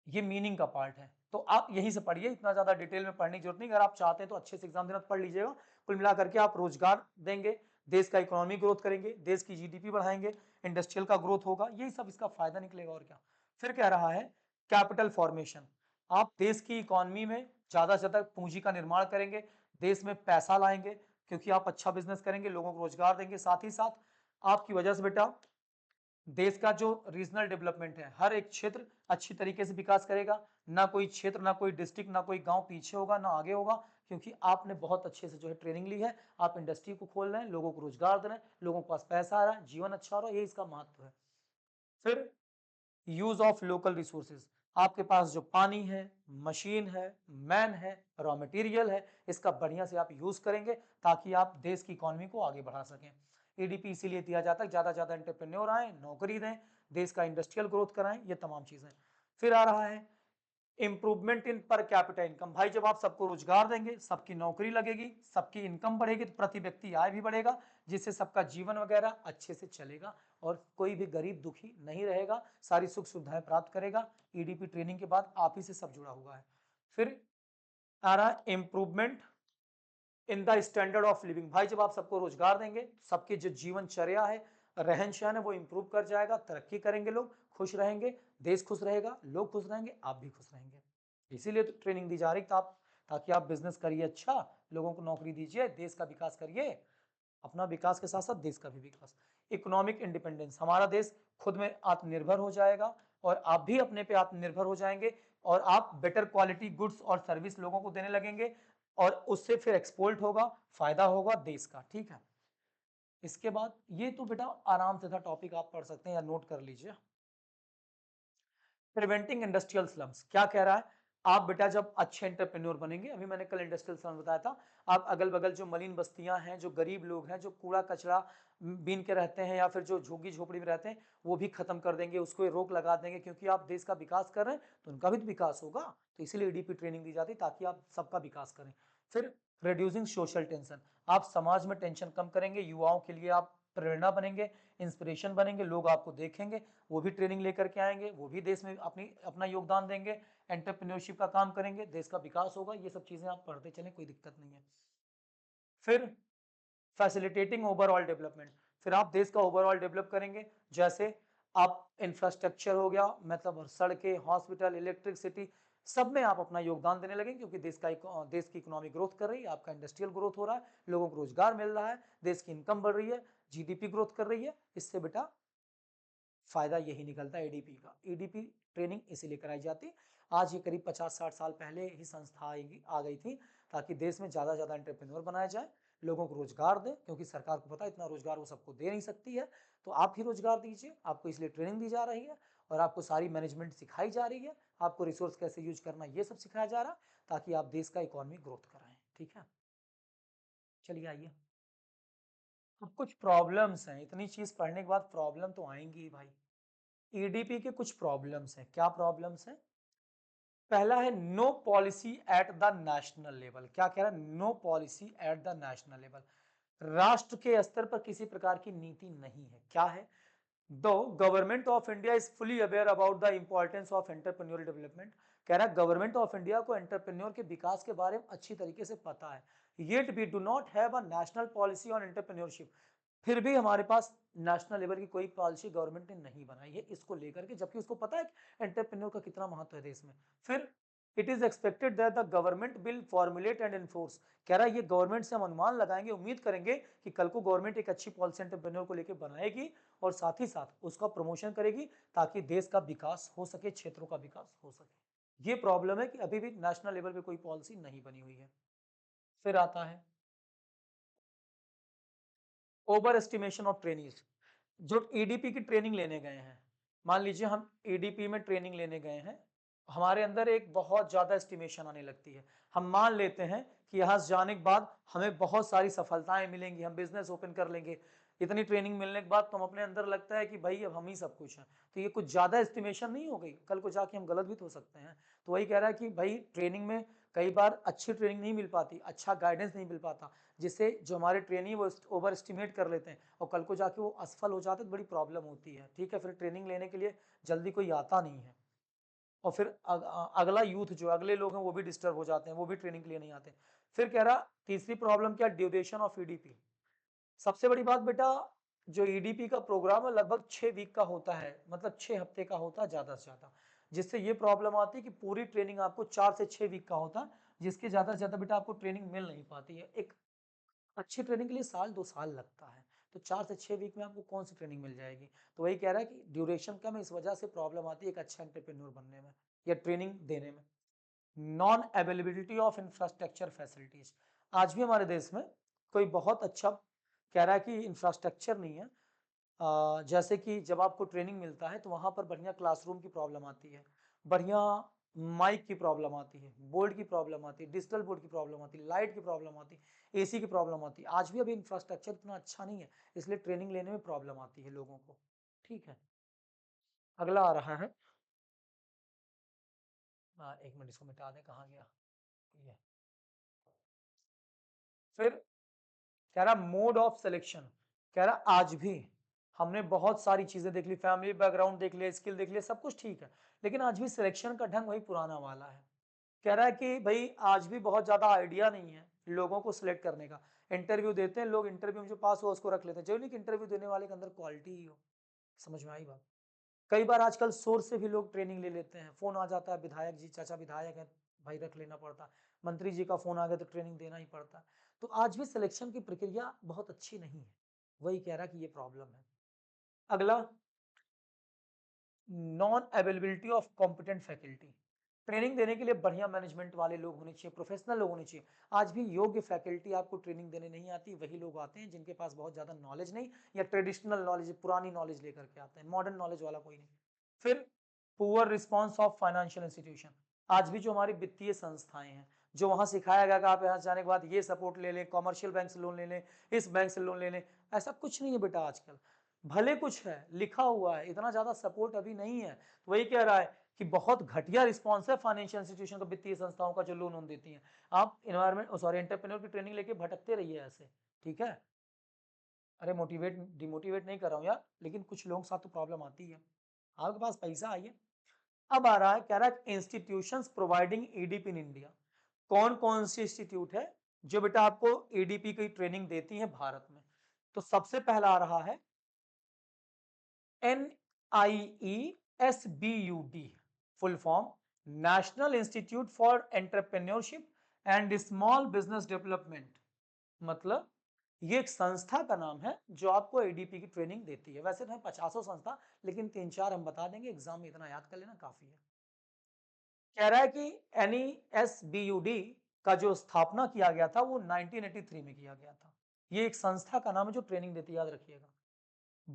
ये मीनिंग का पार्ट है। तो आप यहीं से पढ़िए, इतना ज्यादा डिटेल में पढ़ने की जरूरत नहीं। अगर आप चाहते हैं तो अच्छे से एग्जाम देना तो पढ़ लीजिएगा। कुल मिला करके आप रोजगार देंगे, देश का इकोनॉमी ग्रोथ करेंगे, देश की जीडीपी बढ़ाएंगे, इंडस्ट्रियल का ग्रोथ होगा, यही सब इसका फायदा निकलेगा और क्या। फिर कह रहा है कैपिटल फॉर्मेशन। आप देश की इकोनॉमी में ज्यादा से ज्यादा पूंजी का निर्माण करेंगे, देश में पैसा लाएंगे, क्योंकि आप अच्छा बिजनेस करेंगे, लोगों को रोजगार देंगे। साथ ही साथ आपकी वजह से बेटा देश का जो रीजनल डेवलपमेंट है, हर एक क्षेत्र अच्छी तरीके से विकास करेगा। ना कोई क्षेत्र, ना कोई डिस्ट्रिक्ट, ना कोई गांव पीछे होगा, ना आगे होगा, क्योंकि आपने बहुत अच्छे से जो है ट्रेनिंग ली है। आप इंडस्ट्री को खोल रहे हैं, लोगों को रोजगार दे रहे हैं, लोगों के पास पैसा आ रहा है, जीवन अच्छा हो रहा है, ये इसका महत्व है। फिर यूज ऑफ लोकल रिसोर्सेज। आपके पास जो पानी है, मशीन है, मैन है, रॉ मटेरियल है, इसका बढ़िया से आप यूज करेंगे ताकि आप देश की इकोनॉमी को आगे बढ़ा सकें। ईडीपी इसीलिए दिया जाता है ज्यादा से ज्यादा एंटरप्रेन्योर आए, नौकरी दें, देश का इंडस्ट्रियल ग्रोथ कराएं, ये तमाम चीजें। फिर आ रहा है improvement in per capita income. भाई जब आप सबको रोजगार देंगे, सबकी नौकरी लगेगी, सबकी इनकम बढ़ेगी, तो प्रति व्यक्ति आय भी बढ़ेगा, जिससे सबका जीवन वगैरह अच्छे से चलेगा और कोई भी गरीब दुखी नहीं रहेगा, सारी सुख सुविधाएं प्राप्त करेगा। ईडीपी ट्रेनिंग के बाद आप ही से सब जुड़ा हुआ है। फिर आ रहा है improvement in the standard of living. भाई जब आप सबको रोजगार देंगे, सबकी जो जीवनचर्या है, रहन सहन है, वो इंप्रूव कर जाएगा, तरक्की करेंगे, लोग खुश रहेंगे, देश खुश रहेगा, लोग खुश रहेंगे, आप भी खुश रहेंगे। इसीलिए तो ट्रेनिंग दी जा रही ताकि आप बिजनेस करिए, अच्छा लोगों को नौकरी दीजिए, देश का विकास करिए, अपना विकास के साथ साथ देश का भी विकास। इकोनॉमिक इंडिपेंडेंस, हमारा देश खुद में आत्मनिर्भर हो जाएगा और आप भी अपने पे आत्मनिर्भर हो जाएंगे और आप बेटर क्वालिटी गुड्स और सर्विस लोगों को देने लगेंगे और उससे फिर एक्सपोर्ट होगा, फायदा होगा देश का। ठीक है, इसके बाद ये तो बेटा आराम से था टॉपिक, आप पढ़ सकते हैं या नोट कर लीजिए। प्रिवेंटिंग इंडस्ट्रियल स्लम्स क्या कह रहा है, आप बेटा जब अच्छे एंटरप्रेन्योर बनेंगे, अभी मैंने कल इंडस्ट्रियल स्लम बताया था, आप अगल बगल जो मलिन बस्तियां हैं, जो गरीब लोग हैं, जो कूड़ा कचरा बीन के रहते हैं या फिर जो झुग्गी झोपड़ी में रहते हैं, वो भी खत्म कर देंगे, उसको रोक लगा देंगे, क्योंकि आप देश का विकास कर रहे हैं तो उनका भी तो विकास होगा। तो इसीलिए ईडीपी ट्रेनिंग दी जाती है ताकि आप सबका विकास करें। फिर रिड्यूसिंग सोशल टेंशन, आप समाज में टेंशन कम करेंगे, युवाओं के लिए आप प्रेरणा बनेंगे, इंस्पिरेशन बनेंगे, लोग आपको देखेंगे, वो भी ट्रेनिंग लेकर के आएंगे, वो भी देश में अपना योगदान देंगे, एंटरप्रेन्योरशिप का काम करेंगे, देश का विकास होगा। ये सब चीजें आप पढ़ते चलें, कोई दिक्कत नहीं है। फिर फैसिलिटेटिंग ओवरऑल डेवलपमेंट, फिर आप देश का ओवरऑल डेवलप करेंगे, जैसे आप इंफ्रास्ट्रक्चर हो गया, मतलब सड़कें, हॉस्पिटल, इलेक्ट्रिसिटी, सब में आप अपना योगदान देने लगे, क्योंकि देश की इकोनॉमी ग्रोथ कर रही है, आपका इंडस्ट्रियल ग्रोथ हो रहा है, लोगों को रोजगार मिल रहा है, देश की इनकम बढ़ रही है, जीडीपी ग्रोथ कर रही है। इससे बेटा फायदा यही निकलता है ईडीपी का। ईडीपी ट्रेनिंग इसीलिए कराई जाती। आज ये करीब 50-60 साल पहले ही संस्था आ गई थी ताकि देश में ज्यादा ज्यादा एंटरप्रेन्योर बनाया जाए, लोगों को रोजगार दे, क्योंकि सरकार को पता है इतना रोजगार वो सबको दे नहीं सकती है। तो आप ही रोजगार दीजिए, आपको इसलिए ट्रेनिंग दी जा रही है और आपको सारी मैनेजमेंट सिखाई जा रही है, आपको रिसोर्स कैसे यूज करना ये सब सिखाया जा रहा है ताकि आप देश का इकोनॉमी ग्रोथ कराएं। ठीक है, चलिए आइए। अब कुछ प्रॉब्लम्स हैं, इतनी चीज पढ़ने के बाद प्रॉब्लम तो आएंगी ही भाई। ईडीपी के कुछ प्रॉब्लम्स हैं, क्या प्रॉब्लम्स हैं। पहला है no policy at the national level. क्या कह रहा है, no policy at the national level, राष्ट्र के स्तर पर किसी प्रकार की नीति नहीं है। क्या है, दो government of India is fully aware about the importance of entrepreneurial development. कह रहा है गवर्नमेंट ऑफ इंडिया को एंटरप्रेन्योर के विकास के बारे में अच्छी तरीके से पता है, yet we do not have a national policy on entrepreneurship. फिर भी हमारे पास नेशनल लेवल की कोई पॉलिसी गवर्नमेंट ने नहीं बनाई है इसको लेकर के, जबकि उसको पता है कि एंटरप्रेन्योर का कितना महत्व है देश में। फिर it is expected that the government will formulate and enforce. कह रहा है ये गवर्नमेंट से हम अनुमान लगाएंगे, उम्मीद करेंगे कि कल को गवर्नमेंट एक अच्छी पॉलिसी एंटरप्रेन्योर को लेकर बनाएगी और साथ ही साथ उसका प्रमोशन करेगी ताकि देश का विकास हो सके, क्षेत्रों का विकास हो सके। ये प्रॉब्लम है कि अभी भी नेशनल लेवल पे कोई पॉलिसी नहीं बनी हुई है। फिर आता है ओवर एस्टिमेशन ऑफ ट्रेनिंग। जो ईडीपी की ट्रेनिंग लेने गए हैं, मान लीजिए हम एडीपी में ट्रेनिंग लेने गए हैं, हमारे अंदर एक बहुत ज्यादा एस्टिमेशन आने लगती है। हम मान लेते हैं कि यहाँ से जाने के बाद हमें बहुत सारी सफलताएं मिलेंगी, हम बिजनेस ओपन कर लेंगे। इतनी ट्रेनिंग मिलने के बाद तो हम अपने अंदर लगता है कि भाई अब हम ही सब कुछ हैं। तो ये कुछ ज्यादा एस्टिमेशन नहीं हो गई, कल को जाके हम गलत भी तो हो सकते हैं। तो वही कह रहा है कि भाई ट्रेनिंग में कई बार अच्छी ट्रेनिंग नहीं मिल पाती, अच्छा गाइडेंस नहीं मिल पाता, जिससे जो हमारे ट्रेनी वो ओवर एस्टिमेट कर लेते हैं और कल को जाके वो असफल हो जाते हैं, तो बड़ी प्रॉब्लम होती है। ठीक है, फिर ट्रेनिंग लेने के लिए जल्दी कोई आता नहीं है और फिर अगला यूथ जो अगले लोग हैं वो भी डिस्टर्ब हो जाते हैं, वो भी ट्रेनिंग के लिए नहीं आते। फिर कह रहा तीसरी प्रॉब्लम क्या, ड्यूरेशन ऑफ ईडीपी। सबसे बड़ी बात बेटा, जो ईडीपी का प्रोग्राम है लगभग 6 वीक का होता है, मतलब 6 हफ्ते का होता है ज्यादा से ज्यादा। जिससे ये प्रॉब्लम आती है कि पूरी ट्रेनिंग आपको 4 से 6 वीक का होता है, जिसके ज्यादा से ज्यादा बेटा आपको ट्रेनिंग मिल नहीं पाती है। एक अच्छी ट्रेनिंग के लिए 1-2 साल लगता है, तो 4 से 6 वीक में आपको कौन सी ट्रेनिंग मिल जाएगी। तो वही कह रहा है कि ड्यूरेशन कम है, इस वजह से प्रॉब्लम आती है एक अच्छा एंटरप्रेन्योर बनने में या ट्रेनिंग देने में। Non availability of infrastructure facilities. आज भी हमारे देश में कोई बहुत अच्छा कह रहा है कि इंफ्रास्ट्रक्चर नहीं है। जैसे कि जब आपको ट्रेनिंग मिलता है तो वहां पर बढ़िया क्लासरूम की प्रॉब्लम आती है, बढ़िया माइक की प्रॉब्लम आती है, बोर्ड की प्रॉब्लम आती है, डिजिटल बोर्ड की प्रॉब्लम आती है, लाइट की प्रॉब्लम आती है, एसी की प्रॉब्लम आती है। आज भी अभी इंफ्रास्ट्रक्चर इतना अच्छा नहीं है, इसलिए ट्रेनिंग लेने में प्रॉब्लम आती है लोगों को। ठीक है, अगला आ रहा है। 1 मिनट इसको मिटा दें, कहाँ गया ये। फिर कह रहा मोड ऑफ सिलेक्शन। कह रहा आज भी हमने बहुत सारी चीजें देख ली, फैमिली बैकग्राउंड देख लिया, स्किल देख लिया, सब कुछ ठीक है, लेकिन आज भी सिलेक्शन का ढंग वही पुराना वाला है। कह रहा है कि भाई आज भी बहुत ज्यादा आइडिया नहीं है लोगों को सिलेक्ट करने का। इंटरव्यू देते हैं लोग, इंटरव्यू में जो पास हुआ उसको रख लेते हैं, जो नहीं कि इंटरव्यू देने वाले के अंदर क्वालिटी ही हो। समझ में आई बात। कई बार आजकल सोर्स से भी लोग ट्रेनिंग ले लेते हैं, फोन आ जाता है विधायक जी, चाचा विधायक है, भाई रख लेना पड़ता है। मंत्री जी का फोन आ गया तो ट्रेनिंग देना ही पड़ता है। तो आज भी सिलेक्शन की प्रक्रिया बहुत अच्छी नहीं है, वही कह रहा है कि ये प्रॉब्लम है। अगला, non availability of competent faculty. Training देने के लिए बढ़िया मैनेजमेंट वाले लोग होने चाहिए, प्रोफेशनल लोग होने चाहिए। आज भी योग्य फैकल्टी आपको ट्रेनिंग देने नहीं आती, वही लोग आते हैं जिनके पास बहुत ज्यादा नॉलेज नहीं या ट्रेडिशनल नॉलेज, पुरानी नॉलेज लेकर के आते हैं, मॉडर्न नॉलेज वाला कोई नहीं। फिर poor response of financial institution. आज भी जो हमारी वित्तीय संस्थाएं हैं, जो वहां सिखाया गया कि आप यहाँ जाने के बाद ये सपोर्ट ले लें, कॉमर्शियल बैंक से लोन ले लें, इस बैंक से लोन ले लें, ऐसा कुछ नहीं है बेटा आजकल। भले कुछ है लिखा हुआ है, इतना ज्यादा सपोर्ट अभी नहीं है। तो वही कह रहा है कि बहुत घटिया रिस्पॉन्स है फाइनेंशियल इंस्टीट्यूशन का, वित्तीय संस्थाओं का जो लोन देती हैं। आप इन्वायरमेंट सॉरी एंटरप्रेन्योर की ट्रेनिंग लेके भटकते रहिए ऐसे। ठीक है, अरे मोटिवेट डिमोटिवेट नहीं कर रहा हूँ यार, लेकिन कुछ लोगों के साथ तो प्रॉब्लम आती है। आपके पास पैसा आइए। अब आ रहा है, कह रहा है institutions providing EDP in India. कौन कौन सी इंस्टीट्यूट है जो बेटा आपको ईडीपी की ट्रेनिंग देती है भारत में। तो सबसे पहला आ रहा है NIESBUD, full form national institute for entrepreneurship and small business development. मतलब ये एक संस्था का नाम है जो आपको एडीपी की ट्रेनिंग देती है। वैसे तो है 50 संस्था, लेकिन 3-4 हम बता देंगे, एग्जाम में इतना याद कर लेना काफी है। कह रहा है कि NIESBUD का जो स्थापना किया गया था वो 1983 में किया गया था। ये एक संस्था का नाम है जो ट्रेनिंग देती है, याद रखिएगा।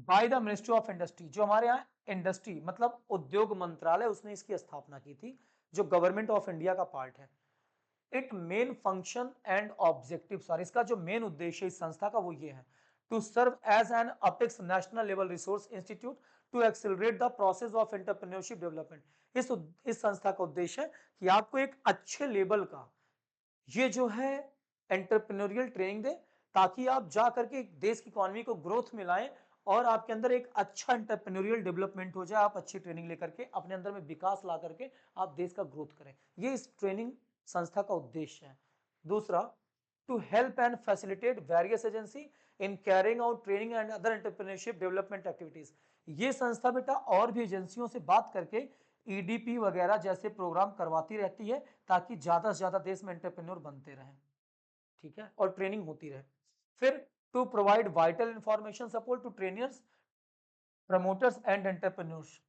By the ministry of industry, जो हमारे यहाँ इंडस्ट्री मतलब उद्योग मंत्रालय, उसने इसकी स्थापना की थी, जो गवर्नमेंट ऑफ इंडिया का पार्ट है। It main function and objective, sorry इसका जो मेन उद्देश्य इस संस्था का वो ये है, to serve as an apex national level resource institute to accelerate the process of entrepreneurship development. इस संस्था का उद्देश्य है कि आपको एक अच्छे लेवल का ये जो है एंटरप्रेन्योरियल ट्रेनिंग दे, ताकि आप जा करके देश की इकोनॉमी को ग्रोथ में लाएं और आपके अंदर एक अच्छा एंटरप्रेन्योरियल डेवलपमेंट हो जाए। आप अच्छी ट्रेनिंग लेकर के अपने अंदर में विकास ला करके आप देश का ग्रोथ करें, ये इस ट्रेनिंग संस्था का उद्देश्य है। दूसरा, to help and facilitate various agency in carrying out training and other entrepreneurship development activities. ये संस्था बेटा और भी एजेंसियों से बात करके ईडीपी वगैरह जैसे प्रोग्राम करवाती रहती है, ताकि ज्यादा से ज्यादा देश में एंटरप्रेन्योर बनते रहें। ठीक है, और ट्रेनिंग होती रहे। फिर to provide vital information support to trainers, promoters and entrepreneurs.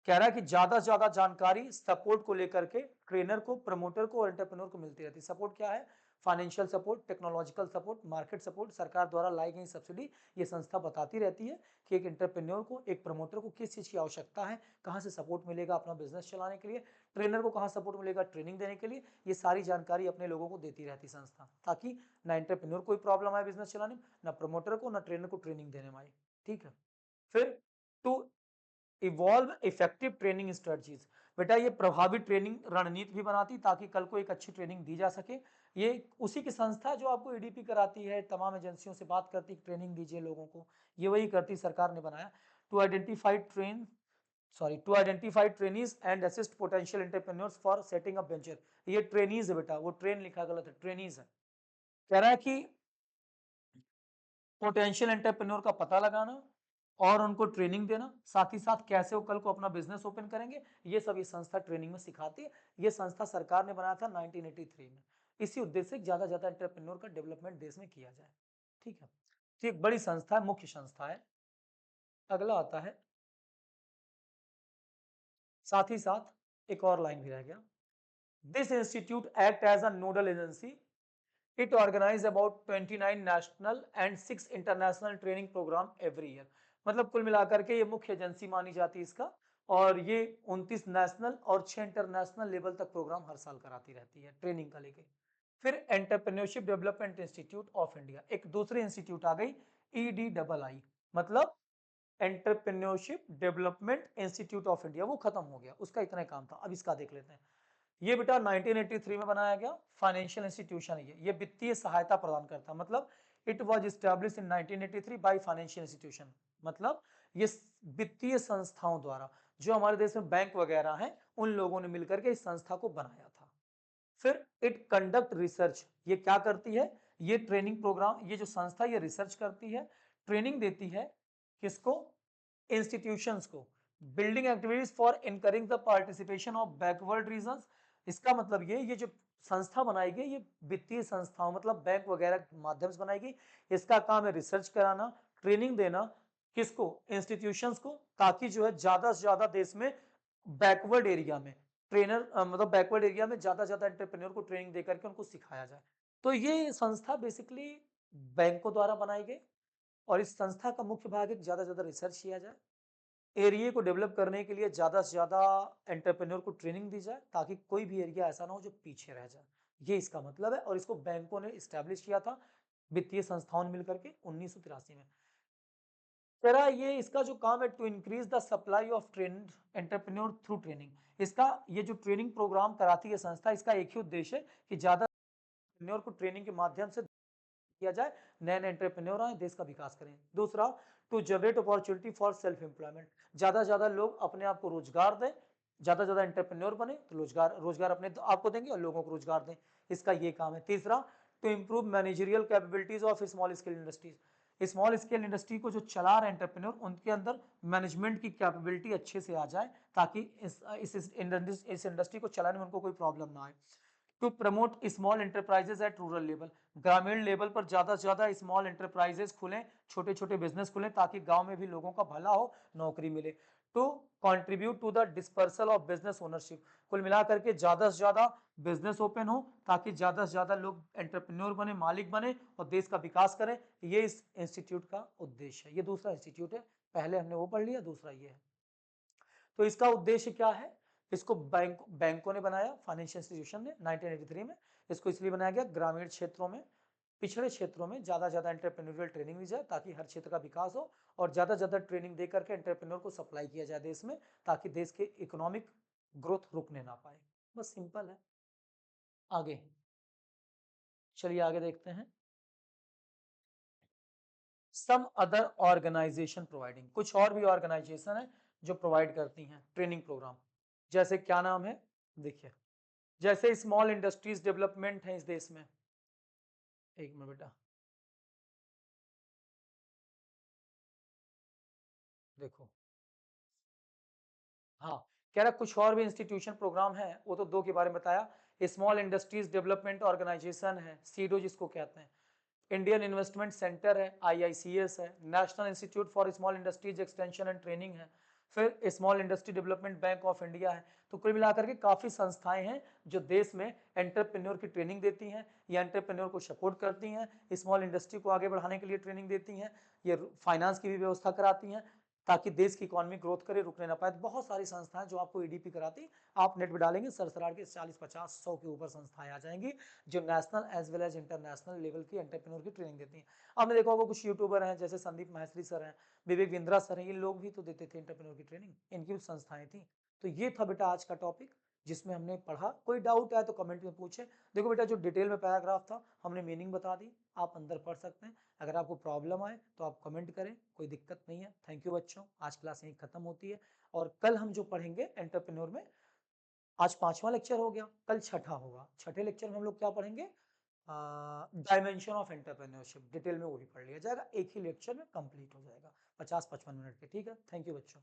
कह रहा है कि ज्यादा से ज्यादा जानकारी सपोर्ट को लेकर के ट्रेनर को, प्रमोटर को और एंटरप्रेन्योर को मिलती रहती है। सपोर्ट क्या है, financial support, technological support, market support, सरकार द्वारा लाई गई सब्सिडी, ये संस्था बताती रहती है कि एक एंटरप्रेन्योर को, एक प्रमोटर को किस चीज़ की आवश्यकता है, कहाँ से सपोर्ट मिलेगा अपना बिजनेस चलाने के लिए, ट्रेनर को कहाँ सपोर्ट मिलेगा ट्रेनिंग देने के लिए। ये सारी जानकारी अपने लोगों को देती रहती संस्था, ताकि ना एंटरप्रेन्योर कोई प्रॉब्लम आए बिजनेस चलाने में, ना प्रमोटर को, ना ट्रेनर को ट्रेनिंग देने में आए। ठीक है। फिर to evolve effective training strategies, बेटा ये प्रभावी ट्रेनिंग रणनीति भी बनाती ताकि कल को एक अच्छी ट्रेनिंग दी जा सके। ये उसी की संस्था जो आपको ईडीपी कराती है, तमाम एजेंसियों से बात करती, ट्रेनिंग दीजिए लोगों को, ये वही करती, सरकार ने बनाया। To identify trainees and assist potential entrepreneurs for setting up venture. ये ट्रेनीज है बेटा, वो ट्रेन लिखा गलत है, ट्रेनीज है। कह रहा है कि पोटेंशियल एंटरप्रेन्योर का पता लगाना और उनको ट्रेनिंग देना, साथ ही साथ कैसे वो कल को अपना बिजनेस ओपन करेंगे, ये सब ये संस्था ट्रेनिंग में सिखाती है। ये संस्था सरकार ने बनाया था 1983 में, इसी उद्देश्य से ज्यादा ज्यादा एंटरप्रेन्योर का डेवलपमेंट देश में किया जाए। ठीक है, तो एक बड़ी संस्था है, मुख्य संस्था है। अगला आता है, साथ ही साथ एक और लाइन भी रह गया, this institute act as a nodal agency, it organise about 29 national and 6 international training program every year. मतलब कुल मिलाकर के ये मुख्य एजेंसी मानी जाती है इसका, और ये 29 नेशनल और 6 इंटरनेशनल लेवल तक प्रोग्राम हर साल कराती रहती है ट्रेनिंग का लेके। फिर entrepreneurship development institute of India, एक दूसरी इंस्टीट्यूट आ गई, EDII, मतलब entrepreneurship development institute of India, वो खत्म हो गया, उसका इतना काम था। अब इसका देख लेते हैं। ये बेटा 1983 में बनाया गया फाइनेंशियल इंस्टीट्यूशन है, ये वित्तीय सहायता प्रदान करता, मतलब it was establish in 1983 by financial institution, मतलब ये वित्तीय संस्थाओं द्वारा, जो हमारे देश में बैंक वगैरह हैं, उन लोगों ने मिलकर के इस संस्था को बनाया था। फिर इट कंडक्ट रिसर्च, ये क्या करती है, ये ट्रेनिंग प्रोग्राम, ये जो संस्था ये रिसर्च करती है, ट्रेनिंग देती है, किसको, इंस्टीट्यूशंस को, building activities for encouraging the participation of backward regions. इसका मतलब ये जो संस्था बनाई गई, ये वित्तीय संस्थाओं मतलब बैंक वगैरह के माध्यम से बनाई गई। इसका काम है रिसर्च कराना, ट्रेनिंग देना, किसको, इंस्टीट्यूशंस को, ताकि जो है ज्यादा से ज्यादा देश में बैकवर्ड एरिया में ट्रेनर मतलब बैकवर्ड एरिया में ज्यादा ज्यादा एंटरप्रेन्योर को ट्रेनिंग देकर के उनको सिखाया जाए। तो ये संस्था बेसिकली बैंकों द्वारा बनाई गई, और इस संस्था का मुख्य भाग है ज्यादा ज्यादा रिसर्च किया जाए, एरिया को डेवलप करने के लिए ज्यादा से ज्यादा एंटरप्रेन्योर को ट्रेनिंग दी जाए, ताकि कोई भी एरिया ऐसा ना हो जो पीछे रह जाए। ये इसका मतलब है, और इसको बैंकों ने स्टैब्लिश किया था, वित्तीय संस्थाओं ने मिलकर के 1983 में। तेरा ये इसका जो काम है, to increase the supply of trained entrepreneur through training, इसका ये जो ट्रेनिंग प्रोग्राम कराती है संस्था, इसका एक ही उद्देश्य है कि ज्यादा एंटरप्रेन्योर को ट्रेनिंग के माध्यम से किया जाए, नए नए एंटरप्रेन्योर आए, देश का विकास करें। दूसरा, to generate opportunity for self employment, ज्यादा ज्यादा लोग अपने आप को रोजगार दें, ज्यादा ज्यादा एंटरप्रेन्योर बने तो रोजगार रोजगार अपने आपको देंगे और लोगों को रोजगार दें, इसका ये काम है। तीसरा, to improve managerial capabilities of small scale industries, small scale industry को जो चला रहे एंटरप्रेन्योर, उनके अंदर मैनेजमेंट की कैपेबिलिटी अच्छे से आ जाए, ताकि इस इंडस्ट्री को चलाने में उनको कोई प्रॉब्लम ना आए। To promote small enterprises at rural level, ग्रामीण लेवल पर ज्यादा से ज्यादा स्मॉल एंटरप्राइजेस खुलें, छोटे छोटे बिजनेस खुलें, ताकि गांव में भी लोगों का भला हो, नौकरी मिले। To contribute to the dispersal of business ownership, कुल मिलाकर के ज्यादा से ज्यादा बिजनेस ओपन हो, ताकि ज्यादा से ज्यादा लोग एंटरप्रेन्योर बने, मालिक बने और देश का विकास करें। ये इस इंस्टीट्यूट का उद्देश्य है। ये दूसरा इंस्टीट्यूट है, पहले हमने वो पढ़ लिया, दूसरा ये है। तो इसका उद्देश्य क्या है, इसको बैंकों ने बनाया, फाइनेंशियल इंस्टीट्यूशन ने 1983 में। इसको इसलिए बनाया गया, ग्रामीण क्षेत्रों में, पिछड़े क्षेत्रों में ज्यादा ज्यादा एंटरप्रेन्योरियल ट्रेनिंग दी जाए, ताकि हर क्षेत्र का विकास हो, और ज्यादा ज्यादा ट्रेनिंग दे करके एंटरप्रेन्योर को सप्लाई किया जाए देश में, ताकि देश के इकोनॉमिक ग्रोथ रुकने ना पाए। बस सिंपल है। आगे चलिए, आगे देखते हैं। सम अदर ऑर्गेनाइजेशन प्रोवाइडिंग, कुछ और भी ऑर्गेनाइजेशन है जो प्रोवाइड करती हैं ट्रेनिंग प्रोग्राम। जैसे क्या नाम है, देखिए, जैसे स्मॉल इंडस्ट्रीज डेवलपमेंट है इस देश में। एक मिनट बेटा, देखो, हाँ, कह रहा कुछ और भी इंस्टीट्यूशन प्रोग्राम है, वो तो दो के बारे में बताया। स्मॉल इंडस्ट्रीज डेवलपमेंट ऑर्गेनाइजेशन है, सीडो जिसको कहते हैं, इंडियन इन्वेस्टमेंट सेंटर है, IICS है, national institute for small industries extension and training है, फिर small industry development bank of India है। तो कुल मिलाकर के काफ़ी संस्थाएं हैं जो देश में एंटरप्रेन्योर की ट्रेनिंग देती हैं, या एंटरप्रेन्योर को सपोर्ट करती हैं, स्मॉल इंडस्ट्री को आगे बढ़ाने के लिए ट्रेनिंग देती हैं, ये फाइनेंस की भी व्यवस्था कराती हैं ताकि देश की इकोनॉमी ग्रोथ करे, रुकने ना पाए। बहुत सारी संस्थाएं जो आपको ईडीपी कराती, आप नेट में डालेंगे सरसरार के 40-50-100 के ऊपर संस्थाएं आ जाएंगी जो national as well as international level की एंटरप्रेन्योर की ट्रेनिंग देती हैं। आपने देखा होगा कुछ यूट्यूबर हैं जैसे संदीप माहेश्वरी सर हैं, विवेक बिंद्रा सर हैं, ये लोग भी तो देते थे एंटरप्रेन्योर की ट्रेनिंग, इनकी भी संस्थाएं थी। तो ये था बेटा आज का टॉपिक जिसमें हमने पढ़ा। कोई डाउट है तो कमेंट में पूछे। देखो बेटा जो डिटेल में पैराग्राफ था हमने मीनिंग बता दी, आप अंदर पढ़ सकते हैं। अगर आपको प्रॉब्लम आए तो आप कमेंट करें, कोई दिक्कत नहीं है। थैंक यू बच्चों, आज क्लास यहीं खत्म होती है और कल हम जो पढ़ेंगे एंटरप्रेन्योर में, आज 5वां लेक्चर हो गया, कल छठा होगा। छठे लेक्चर में हम लोग क्या पढ़ेंगे, डायमेंशन ऑफ एंटरप्रेन्योरशिप, डिटेल में वो भी पढ़ लिया जाएगा, एक ही लेक्चर में कंप्लीट हो जाएगा 50-55 मिनट के। ठीक है, थैंक यू बच्चों।